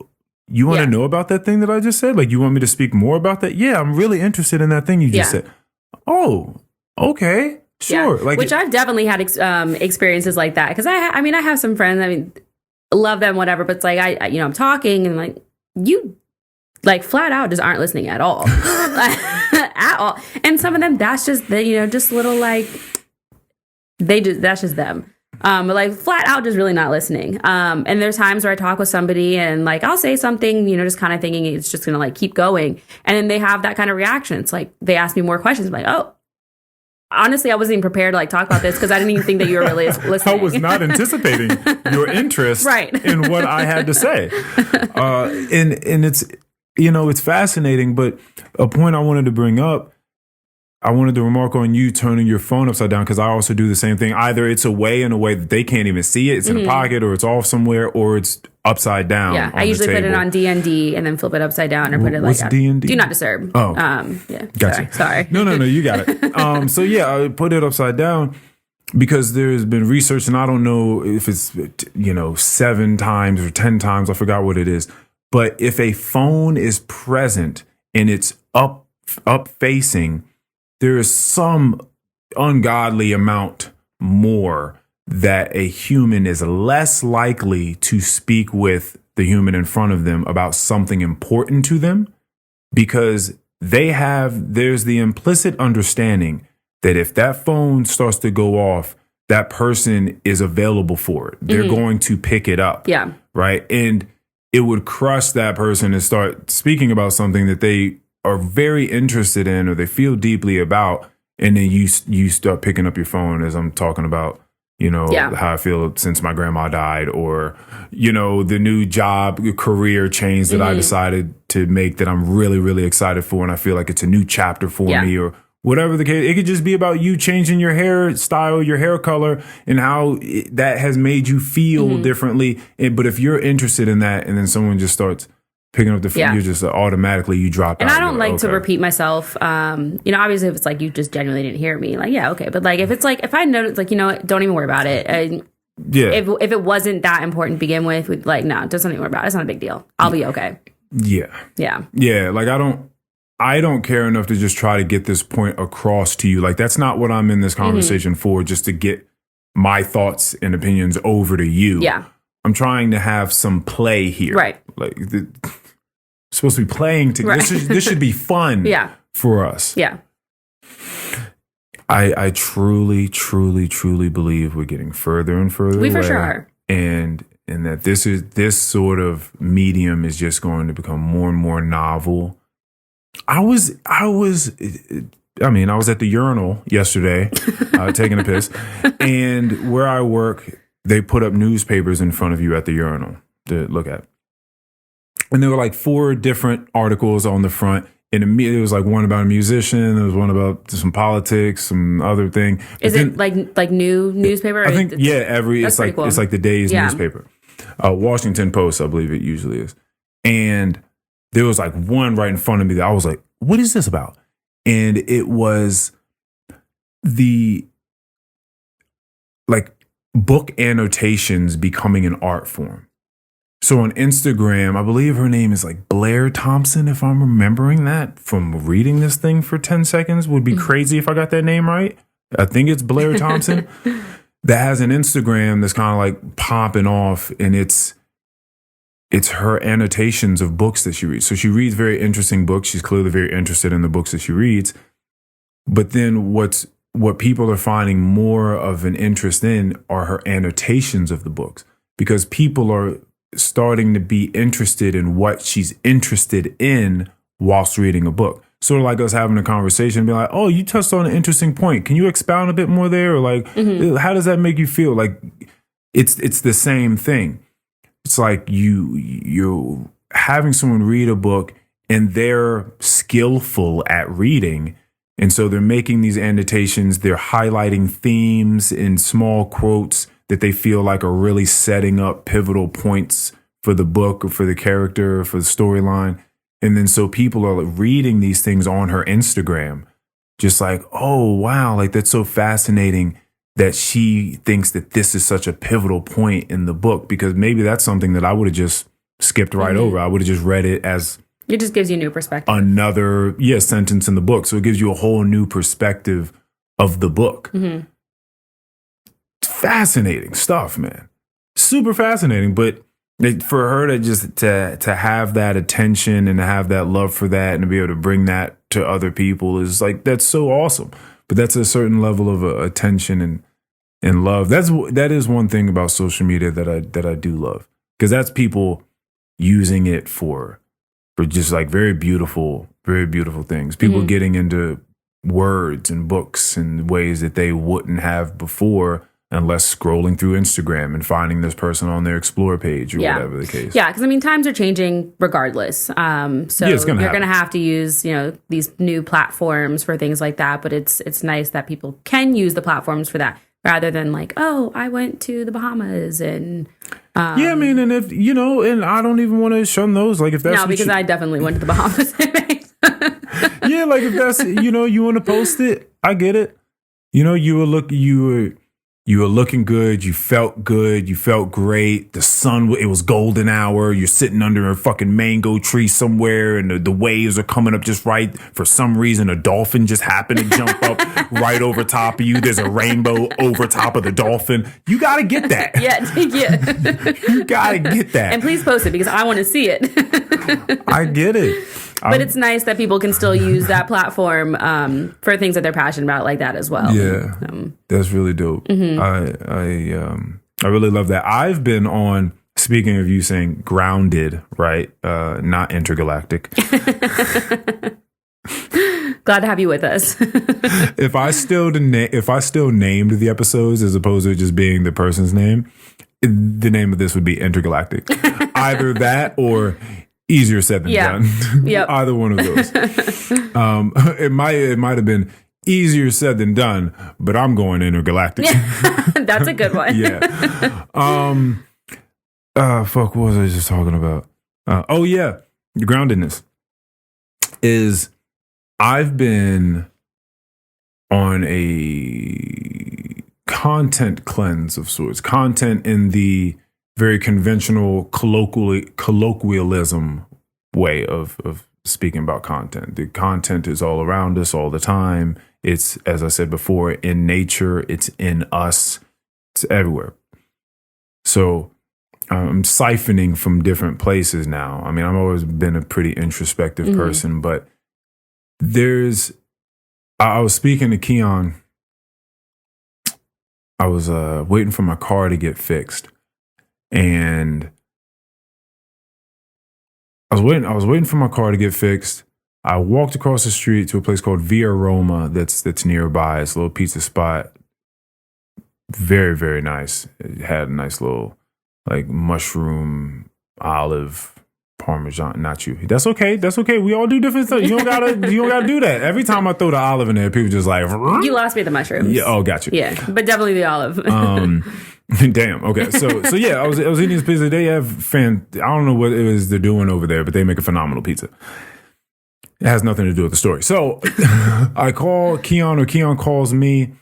want to know about that thing that I just said? Like, you want me to speak more about that? Yeah, I'm really interested in that thing you just said. Oh, okay. Sure. Yeah. Like, which I've definitely had experiences like that. Because I have some friends, love them, whatever, but it's like, I'm talking and like, you like flat out just aren't listening at all. At all. And some of them, that's just just little, like, that's just them. But like flat out just really not listening. And there's times where I talk with somebody and like I'll say something, just kind of thinking it's just gonna like keep going, and then they have that kind of reaction. It's like they ask me more questions. I'm like, oh, honestly, I wasn't even prepared to like talk about this, because I didn't even think that you were really listening. I was not anticipating your interest in what I had to say. And it's, it's fascinating, but a point I wanted to bring up, I wanted to remark on you turning your phone upside down, because I also do the same thing. Either it's away in a way that they can't even see it, it's in a pocket, or it's off somewhere, or it's upside down. Yeah, I usually put it on DND and then flip it upside down, or put it like DND? Do not disturb. Oh, yeah. Gotcha. Sorry. No, you got it. So yeah, I put it upside down because there's been research, and I don't know if it's 7 times or 10 times. I forgot what it is. But if a phone is present and it's up facing, there is some ungodly amount more that a human is less likely to speak with the human in front of them about something important to them, because there's the implicit understanding that if that phone starts to go off, that person is available for it. They're going to pick it up. Yeah. Right. And it would crush that person to start speaking about something that they are very interested in or they feel deeply about. And then you start picking up your phone as I'm talking about, how I feel since my grandma died, or, the new job, career change that I decided to make that I'm really, really excited for. And I feel like it's a new chapter for me, or whatever the case. It could just be about you changing your hairstyle, your hair color, and how that has made you feel differently. But if you're interested in that, and then someone just starts picking up the phone, you just automatically you drop out. And I don't like to repeat myself. Obviously if it's like you just genuinely didn't hear me, like, yeah, okay. But like if it's like, if I notice, like, you know what, don't even worry about it. If it wasn't that important to begin with, like, no, just don't even worry about it. It's not a big deal. I'll be okay. Yeah. Like I don't care enough to just try to get this point across to you. Like, that's not what I'm in this conversation for, just to get my thoughts and opinions over to you. Yeah. I'm trying to have some play here. Right. Like, supposed to be playing together. Right. This should be fun for us. Yeah. I truly, truly, truly believe we're getting further and further away. We for sure are. And that this sort of medium is just going to become more and more novel. I was at the urinal yesterday, taking a piss, and where I work, they put up newspapers in front of you at the urinal to look at. And there were like 4 different articles on the front. And it was like one about a musician. There was one about some politics, some other thing. Is it like new newspaper? I think it's like cool. It's like the day's newspaper. Washington Post, I believe it usually is. And there was like one right in front of me that I was like, "What is this about?" And it was the like book annotations becoming an art form. So on Instagram, I believe her name is like Blair Thompson, if I'm remembering that from reading this thing for 10 seconds. Would be crazy if I got that name right. I think it's Blair Thompson. That has an Instagram that's kind of like popping off, and it's her annotations of books that she reads. So she reads very interesting books. She's clearly very interested in the books that she reads. But then what people are finding more of an interest in are her annotations of the books, because people are starting to be interested in what she's interested in whilst reading a book. Sort of like us having a conversation and be like, "Oh, you touched on an interesting point. Can you expound a bit more there?" Or like, how does that make you feel? Like, it's the same thing. It's like you're having someone read a book and they're skillful at reading. And so they're making these annotations. They're highlighting themes in small quotes that they feel like are really setting up pivotal points for the book or for the character or for the storyline. And then so people are like reading these things on her Instagram, just like, "Oh, wow, like that's so fascinating that she thinks that this is such a pivotal point in the book," because maybe that's something that I would have just skipped right over. I would have just read it as it just gives you a new perspective. Another sentence in the book. So it gives you a whole new perspective of the book. Fascinating stuff, man. Super fascinating. But for her to just to have that attention and to have that love for that and to be able to bring that to other people is like, that's so awesome. But that's a certain level of attention and love. That is one thing about social media that I do love, because that's people using it for just like very beautiful things. People getting into words and books in ways that they wouldn't have before, unless scrolling through Instagram and finding this person on their Explore page or whatever the case. Yeah, because I mean, times are changing regardless. So you're going to have to use, these new platforms for things like that. But it's nice that people can use the platforms for that, rather than like, "Oh, I went to the Bahamas and." I mean, and if and I don't even want to shun those. Like, if that's because I definitely went to the Bahamas. Like if that's you want to post it, I get it. You were looking good. You felt good. You felt great. The sun, it was golden hour. You're sitting under a fucking mango tree somewhere, and the waves are coming up just right. For some reason, a dolphin just happened to jump up right over top of you. There's a rainbow over top of the dolphin. You got to get that. Yeah. You got to get that. And please post it, because I want to see it. I get it. But it's nice that people can still use that platform for things that they're passionate about, like that as well. Yeah, that's really dope. I really love that. I've been on, speaking of you saying grounded, right? Not intergalactic. Glad to have you with us. If I still named the episodes as opposed to just being the person's name, the name of this would be Intergalactic. Either that or Easier Said Than Done. Yep. Either one of those. It might have been Easier Said Than Done, but I'm going Intergalactic. That's a good one. Yeah. What was I just talking about? groundedness is I've been on a content cleanse of sorts, content in the very conventional colloquialism way of speaking about content. The content is all around us all the time. It's, as I said before, in nature, it's in us, it's everywhere. So I'm siphoning from different places now. I mean, I've always been a pretty introspective person, but I was speaking to Keon. I was waiting for my car to get fixed, and I was waiting for my car to get fixed. I walked across the street to a place called Via Roma that's nearby. It's a little pizza spot. Very, very nice. It had a nice little like mushroom, olive, Parmesan, not you. That's okay. That's okay. We all do different stuff. You don't gotta do that. Every time I throw the olive in there, people just like you lost me at the mushrooms. Yeah. Oh, got you. Yeah, but definitely the olive. Damn. Okay. So yeah, I was eating this pizza. They have I don't know what it is they're doing over there, but they make a phenomenal pizza. It has nothing to do with the story. So I call Keon, or Keon calls me,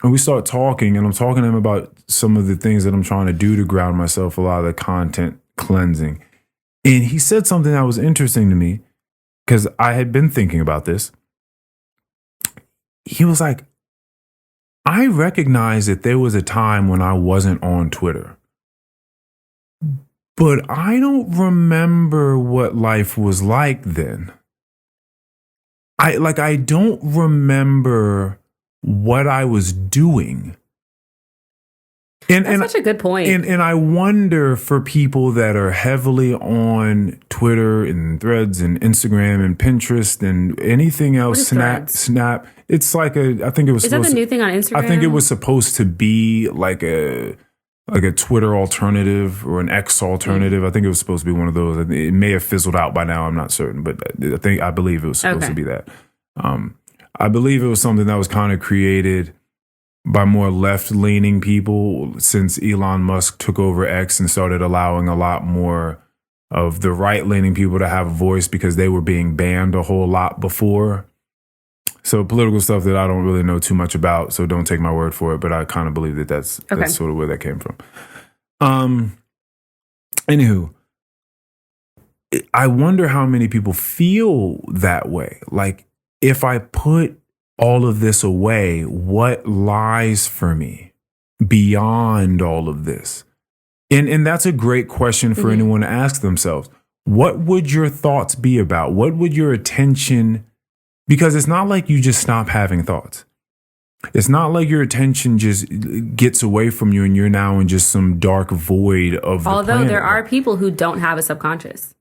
and we start talking, and I'm talking to him about some of the things that I'm trying to do to ground myself, a lot of the content cleansing. And he said something that was interesting to me because I had been thinking about this. He was like, I recognize that there was a time when I wasn't on Twitter, but I don't remember what life was like then. I don't remember what I was doing. That's such a good point. And I wonder for people that are heavily on Twitter and Threads and Instagram and Pinterest and anything else, Snap. It's like I think it was. Is that the new thing on Instagram? I think it was supposed to be like a Twitter alternative or an X alternative. I think it was supposed to be one of those. It may have fizzled out by now. I'm not certain, but I believe it was supposed to be that. I believe it was something that was kind of created by more left-leaning people since Elon Musk took over X and started allowing a lot more of the right-leaning people to have a voice because they were being banned a whole lot before. So political stuff that I don't really know too much about, so don't take my word for it, but I kind of believe that that's sort of where that came from. Anywho, I wonder how many people feel that way. Like, if I put all of this away, what lies for me beyond all of this? And that's a great question for anyone to ask themselves. What would your thoughts be about? What would your attention, because it's not like you just stop having thoughts. It's not like your attention just gets away from you and you're now in just some dark void of the planet. Although there are people who don't have a subconscious.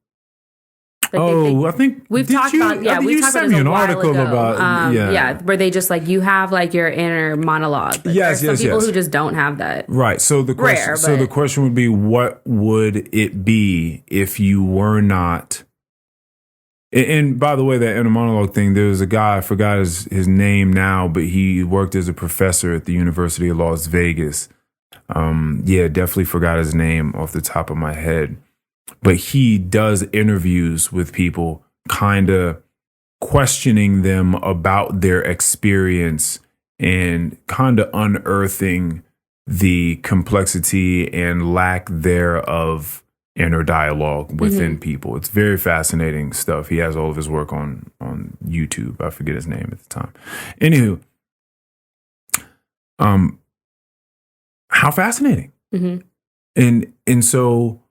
I think we've talked about. Yeah, we talked about an article about. Where they just like you have like your inner monologue. But yes, there's some people who just don't have that. Right. So the question. The question would be, what would it be if you were not? And by the way, that inner monologue thing, there was a guy, I forgot his name now, but he worked as a professor at the University of Las Vegas. Definitely forgot his name off the top of my head. But he does interviews with people, kind of questioning them about their experience and kind of unearthing the complexity and lack thereof inner dialogue within people. It's very fascinating stuff. He has all of his work on YouTube. I forget his name at the time. Anywho, how fascinating. And so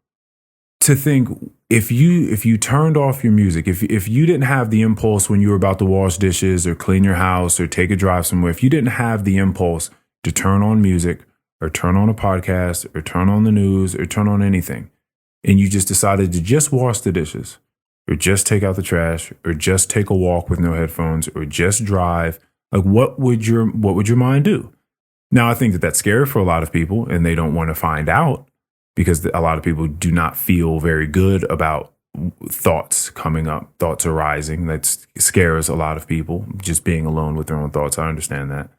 to think, if you turned off your music, if you didn't have the impulse when you were about to wash dishes or clean your house or take a drive somewhere, if you didn't have the impulse to turn on music or turn on a podcast or turn on the news or turn on anything, and you just decided to just wash the dishes or just take out the trash or just take a walk with no headphones or just drive, like what would your mind do? Now, I think that that's scary for a lot of people and they don't want to find out, because a lot of people do not feel very good about thoughts coming up, thoughts arising. That scares a lot of people, just being alone with their own thoughts. I understand that.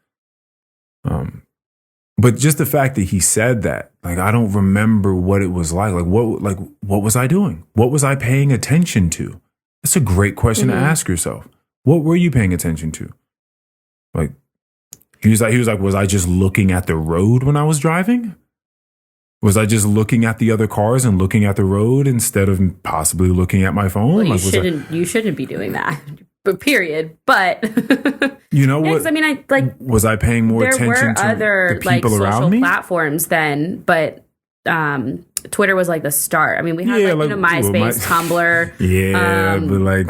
But just the fact that he said that, like, I don't remember what it was like. Like, what was I doing? What was I paying attention to? It's a great question to ask yourself. What were you paying attention to? Like, he was like, was I just looking at the road when I was driving? Was I just looking at the other cars and looking at the road instead of possibly looking at my phone? Well, like, you shouldn't be doing that. But period. But you know what? I mean, was I paying more attention to other the people around me? Platforms then, but Twitter was like the start. I mean, we had MySpace, Tumblr. Yeah, but like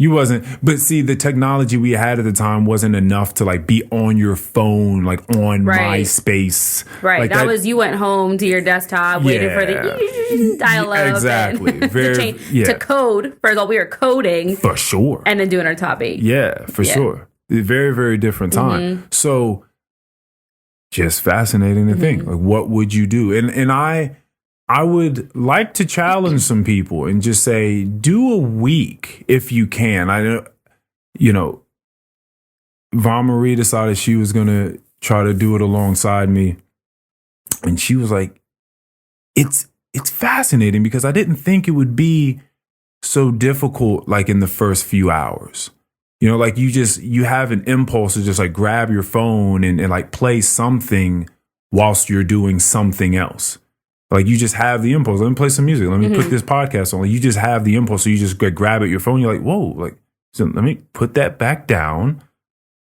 you wasn't. But see, the technology we had at the time wasn't enough to like be on your phone, like on MySpace. Right. Like that was you went home to your desktop, waiting for the dial-up. Exactly. To code. First of all, we were coding. For sure. And then doing our topic. Yeah, for sure. Very, very different time. So just fascinating to think. Like, what would you do? And I would like to challenge some people and just say, do a week if you can. I know, Von Marie decided she was going to try to do it alongside me. And she was like, it's fascinating because I didn't think it would be so difficult like in the first few hours. Like you have an impulse to just like grab your phone and like play something whilst you're doing something else. Like you just have the impulse. Let me play some music. Let me put this podcast on. Like, you just have the impulse. So you just grab at your phone. You're like, whoa, like, so let me put that back down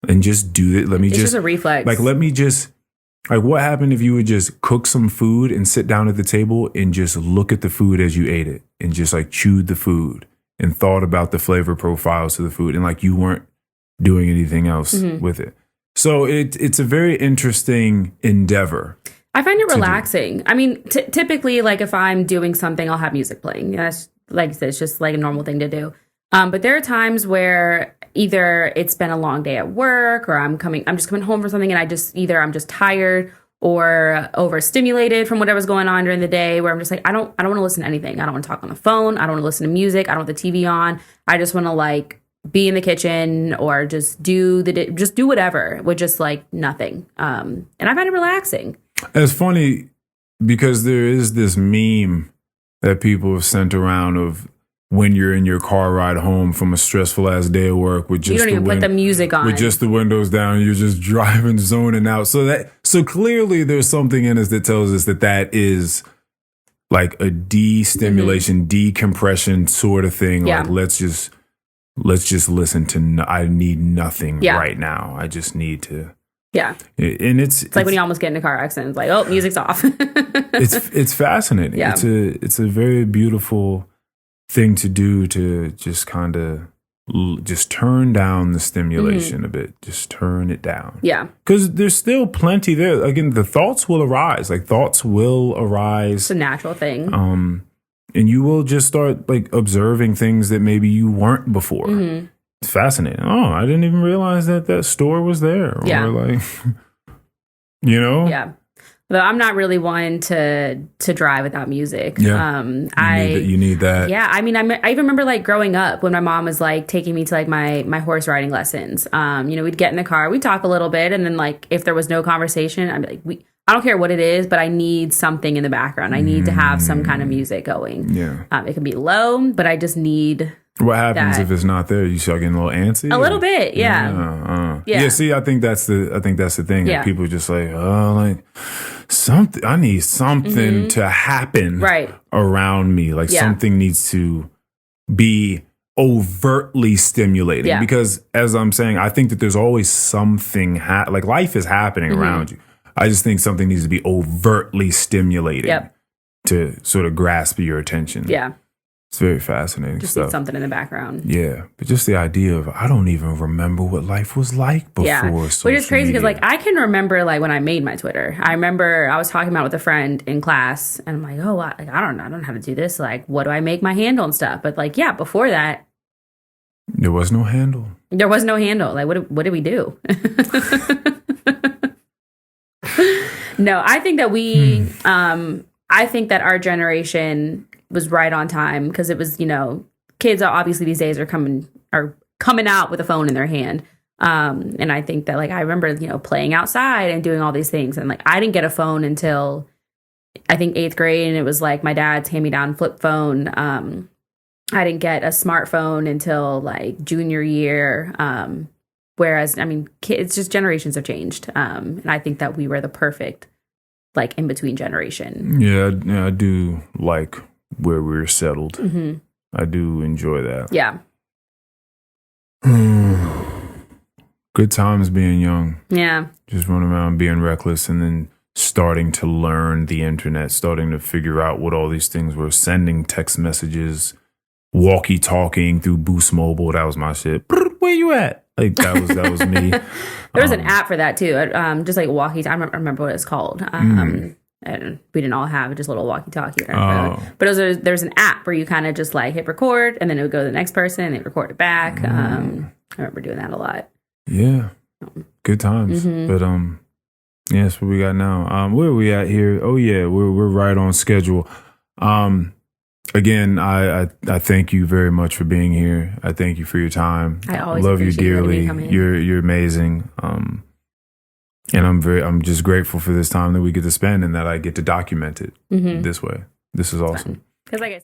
and just do it. It's just a reflex. Like, like what happened if you would just cook some food and sit down at the table and just look at the food as you ate it and just like chewed the food and thought about the flavor profiles of the food and like you weren't doing anything else with it. So it's a very interesting endeavor. I find it relaxing. I mean, typically, like if I'm doing something, I'll have music playing. That's like I said, it's just like a normal thing to do. But there are times where either it's been a long day at work, or I'm just coming home from something, and I'm just tired or overstimulated from whatever's going on during the day. Where I'm just like, I don't want to listen to anything. I don't want to talk on the phone. I don't want to listen to music. I don't want the TV on. I just want to like be in the kitchen or just do whatever with just like nothing. And I find it relaxing. It's funny because there is this meme that people have sent around of when you're in your car ride home from a stressful ass day of work with just you don't even put the music on with just the windows down, you're just driving, zoning out. So clearly there's something in us that tells us that is like a de-stimulation, decompression sort of thing. Yeah. Like let's just listen to. I need nothing right now. I just need to. Yeah. And it's like when you almost get in a car accident. It's like, oh, music's off. it's fascinating. Yeah. It's a very beautiful thing to do, to just kind of just turn down the stimulation a bit. Just turn it down. Yeah. Because there's still plenty there. Again, the thoughts will arise. Like thoughts will arise. It's a natural thing. And you will just start like observing things that maybe you weren't before. It's fascinating. Oh, I didn't even realize that store was there. Yeah. Or like, Yeah. Though I'm not really one to drive without music. Yeah. You need that. Yeah. I mean, I even remember like growing up when my mom was like taking me to like my horse riding lessons. We'd get in the car, we'd talk a little bit, and then like if there was no conversation, I'd be like, I don't care what it is, but I need something in the background. I need to have some kind of music going. Yeah. It can be low, but I just need. What happens if it's not there? You start getting a little antsy? A little bit, yeah. Yeah, see, I think that's the thing. Yeah. That people just like, oh, like something. I need something to happen around me. Like something needs to be overtly stimulating. Yeah. Because as I'm saying, I think that there's always something like life is happening around you. I just think something needs to be overtly stimulating to sort of grasp your attention. Yeah. It's very fascinating just stuff. Need something in the background. Yeah. But just the idea of, I don't even remember what life was like before. Which is crazy because like I can remember like when I made my Twitter. I remember I was talking about it with a friend in class and I'm like, oh, I don't know how to do this. Like, what do I make my handle and stuff? But like, yeah, before that. There was no handle. There was no handle. Like, what did we do? No, I think that I think that our generation was right on time because it was, kids are obviously these days are coming out with a phone in their hand. And I think that like, I remember, playing outside and doing all these things. And like, I didn't get a phone until I think 8th grade. And it was like my dad's hand-me-down flip phone. I didn't get a smartphone until like junior year. Whereas, I mean, it's just generations have changed. And I think that we were the perfect, like, in between generation. Yeah, I do like where we're settled. Mm-hmm. I do enjoy that. Yeah. Good times being young. Yeah. Just running around being reckless and then starting to learn the internet, starting to figure out what all these things were, sending text messages, walkie-talking through Boost Mobile. That was my shit. Where you at? Like that was me. There was an app for that too. Just like walkie. I don't remember what it's called. And we didn't all have just a little walkie-talkie. But there's an app where you kind of just like hit record, and then it would go to the next person, and they record it back. I remember doing that a lot. Yeah, good times. But yeah, that's what we got now. Where are we at here? Oh yeah, we're right on schedule. Again, I thank you very much for being here. I thank you for your time. I always love you appreciate dearly. letting me come in. You're amazing. And I'm just grateful for this time that we get to spend and that I get to document it this way. This is awesome. Because like I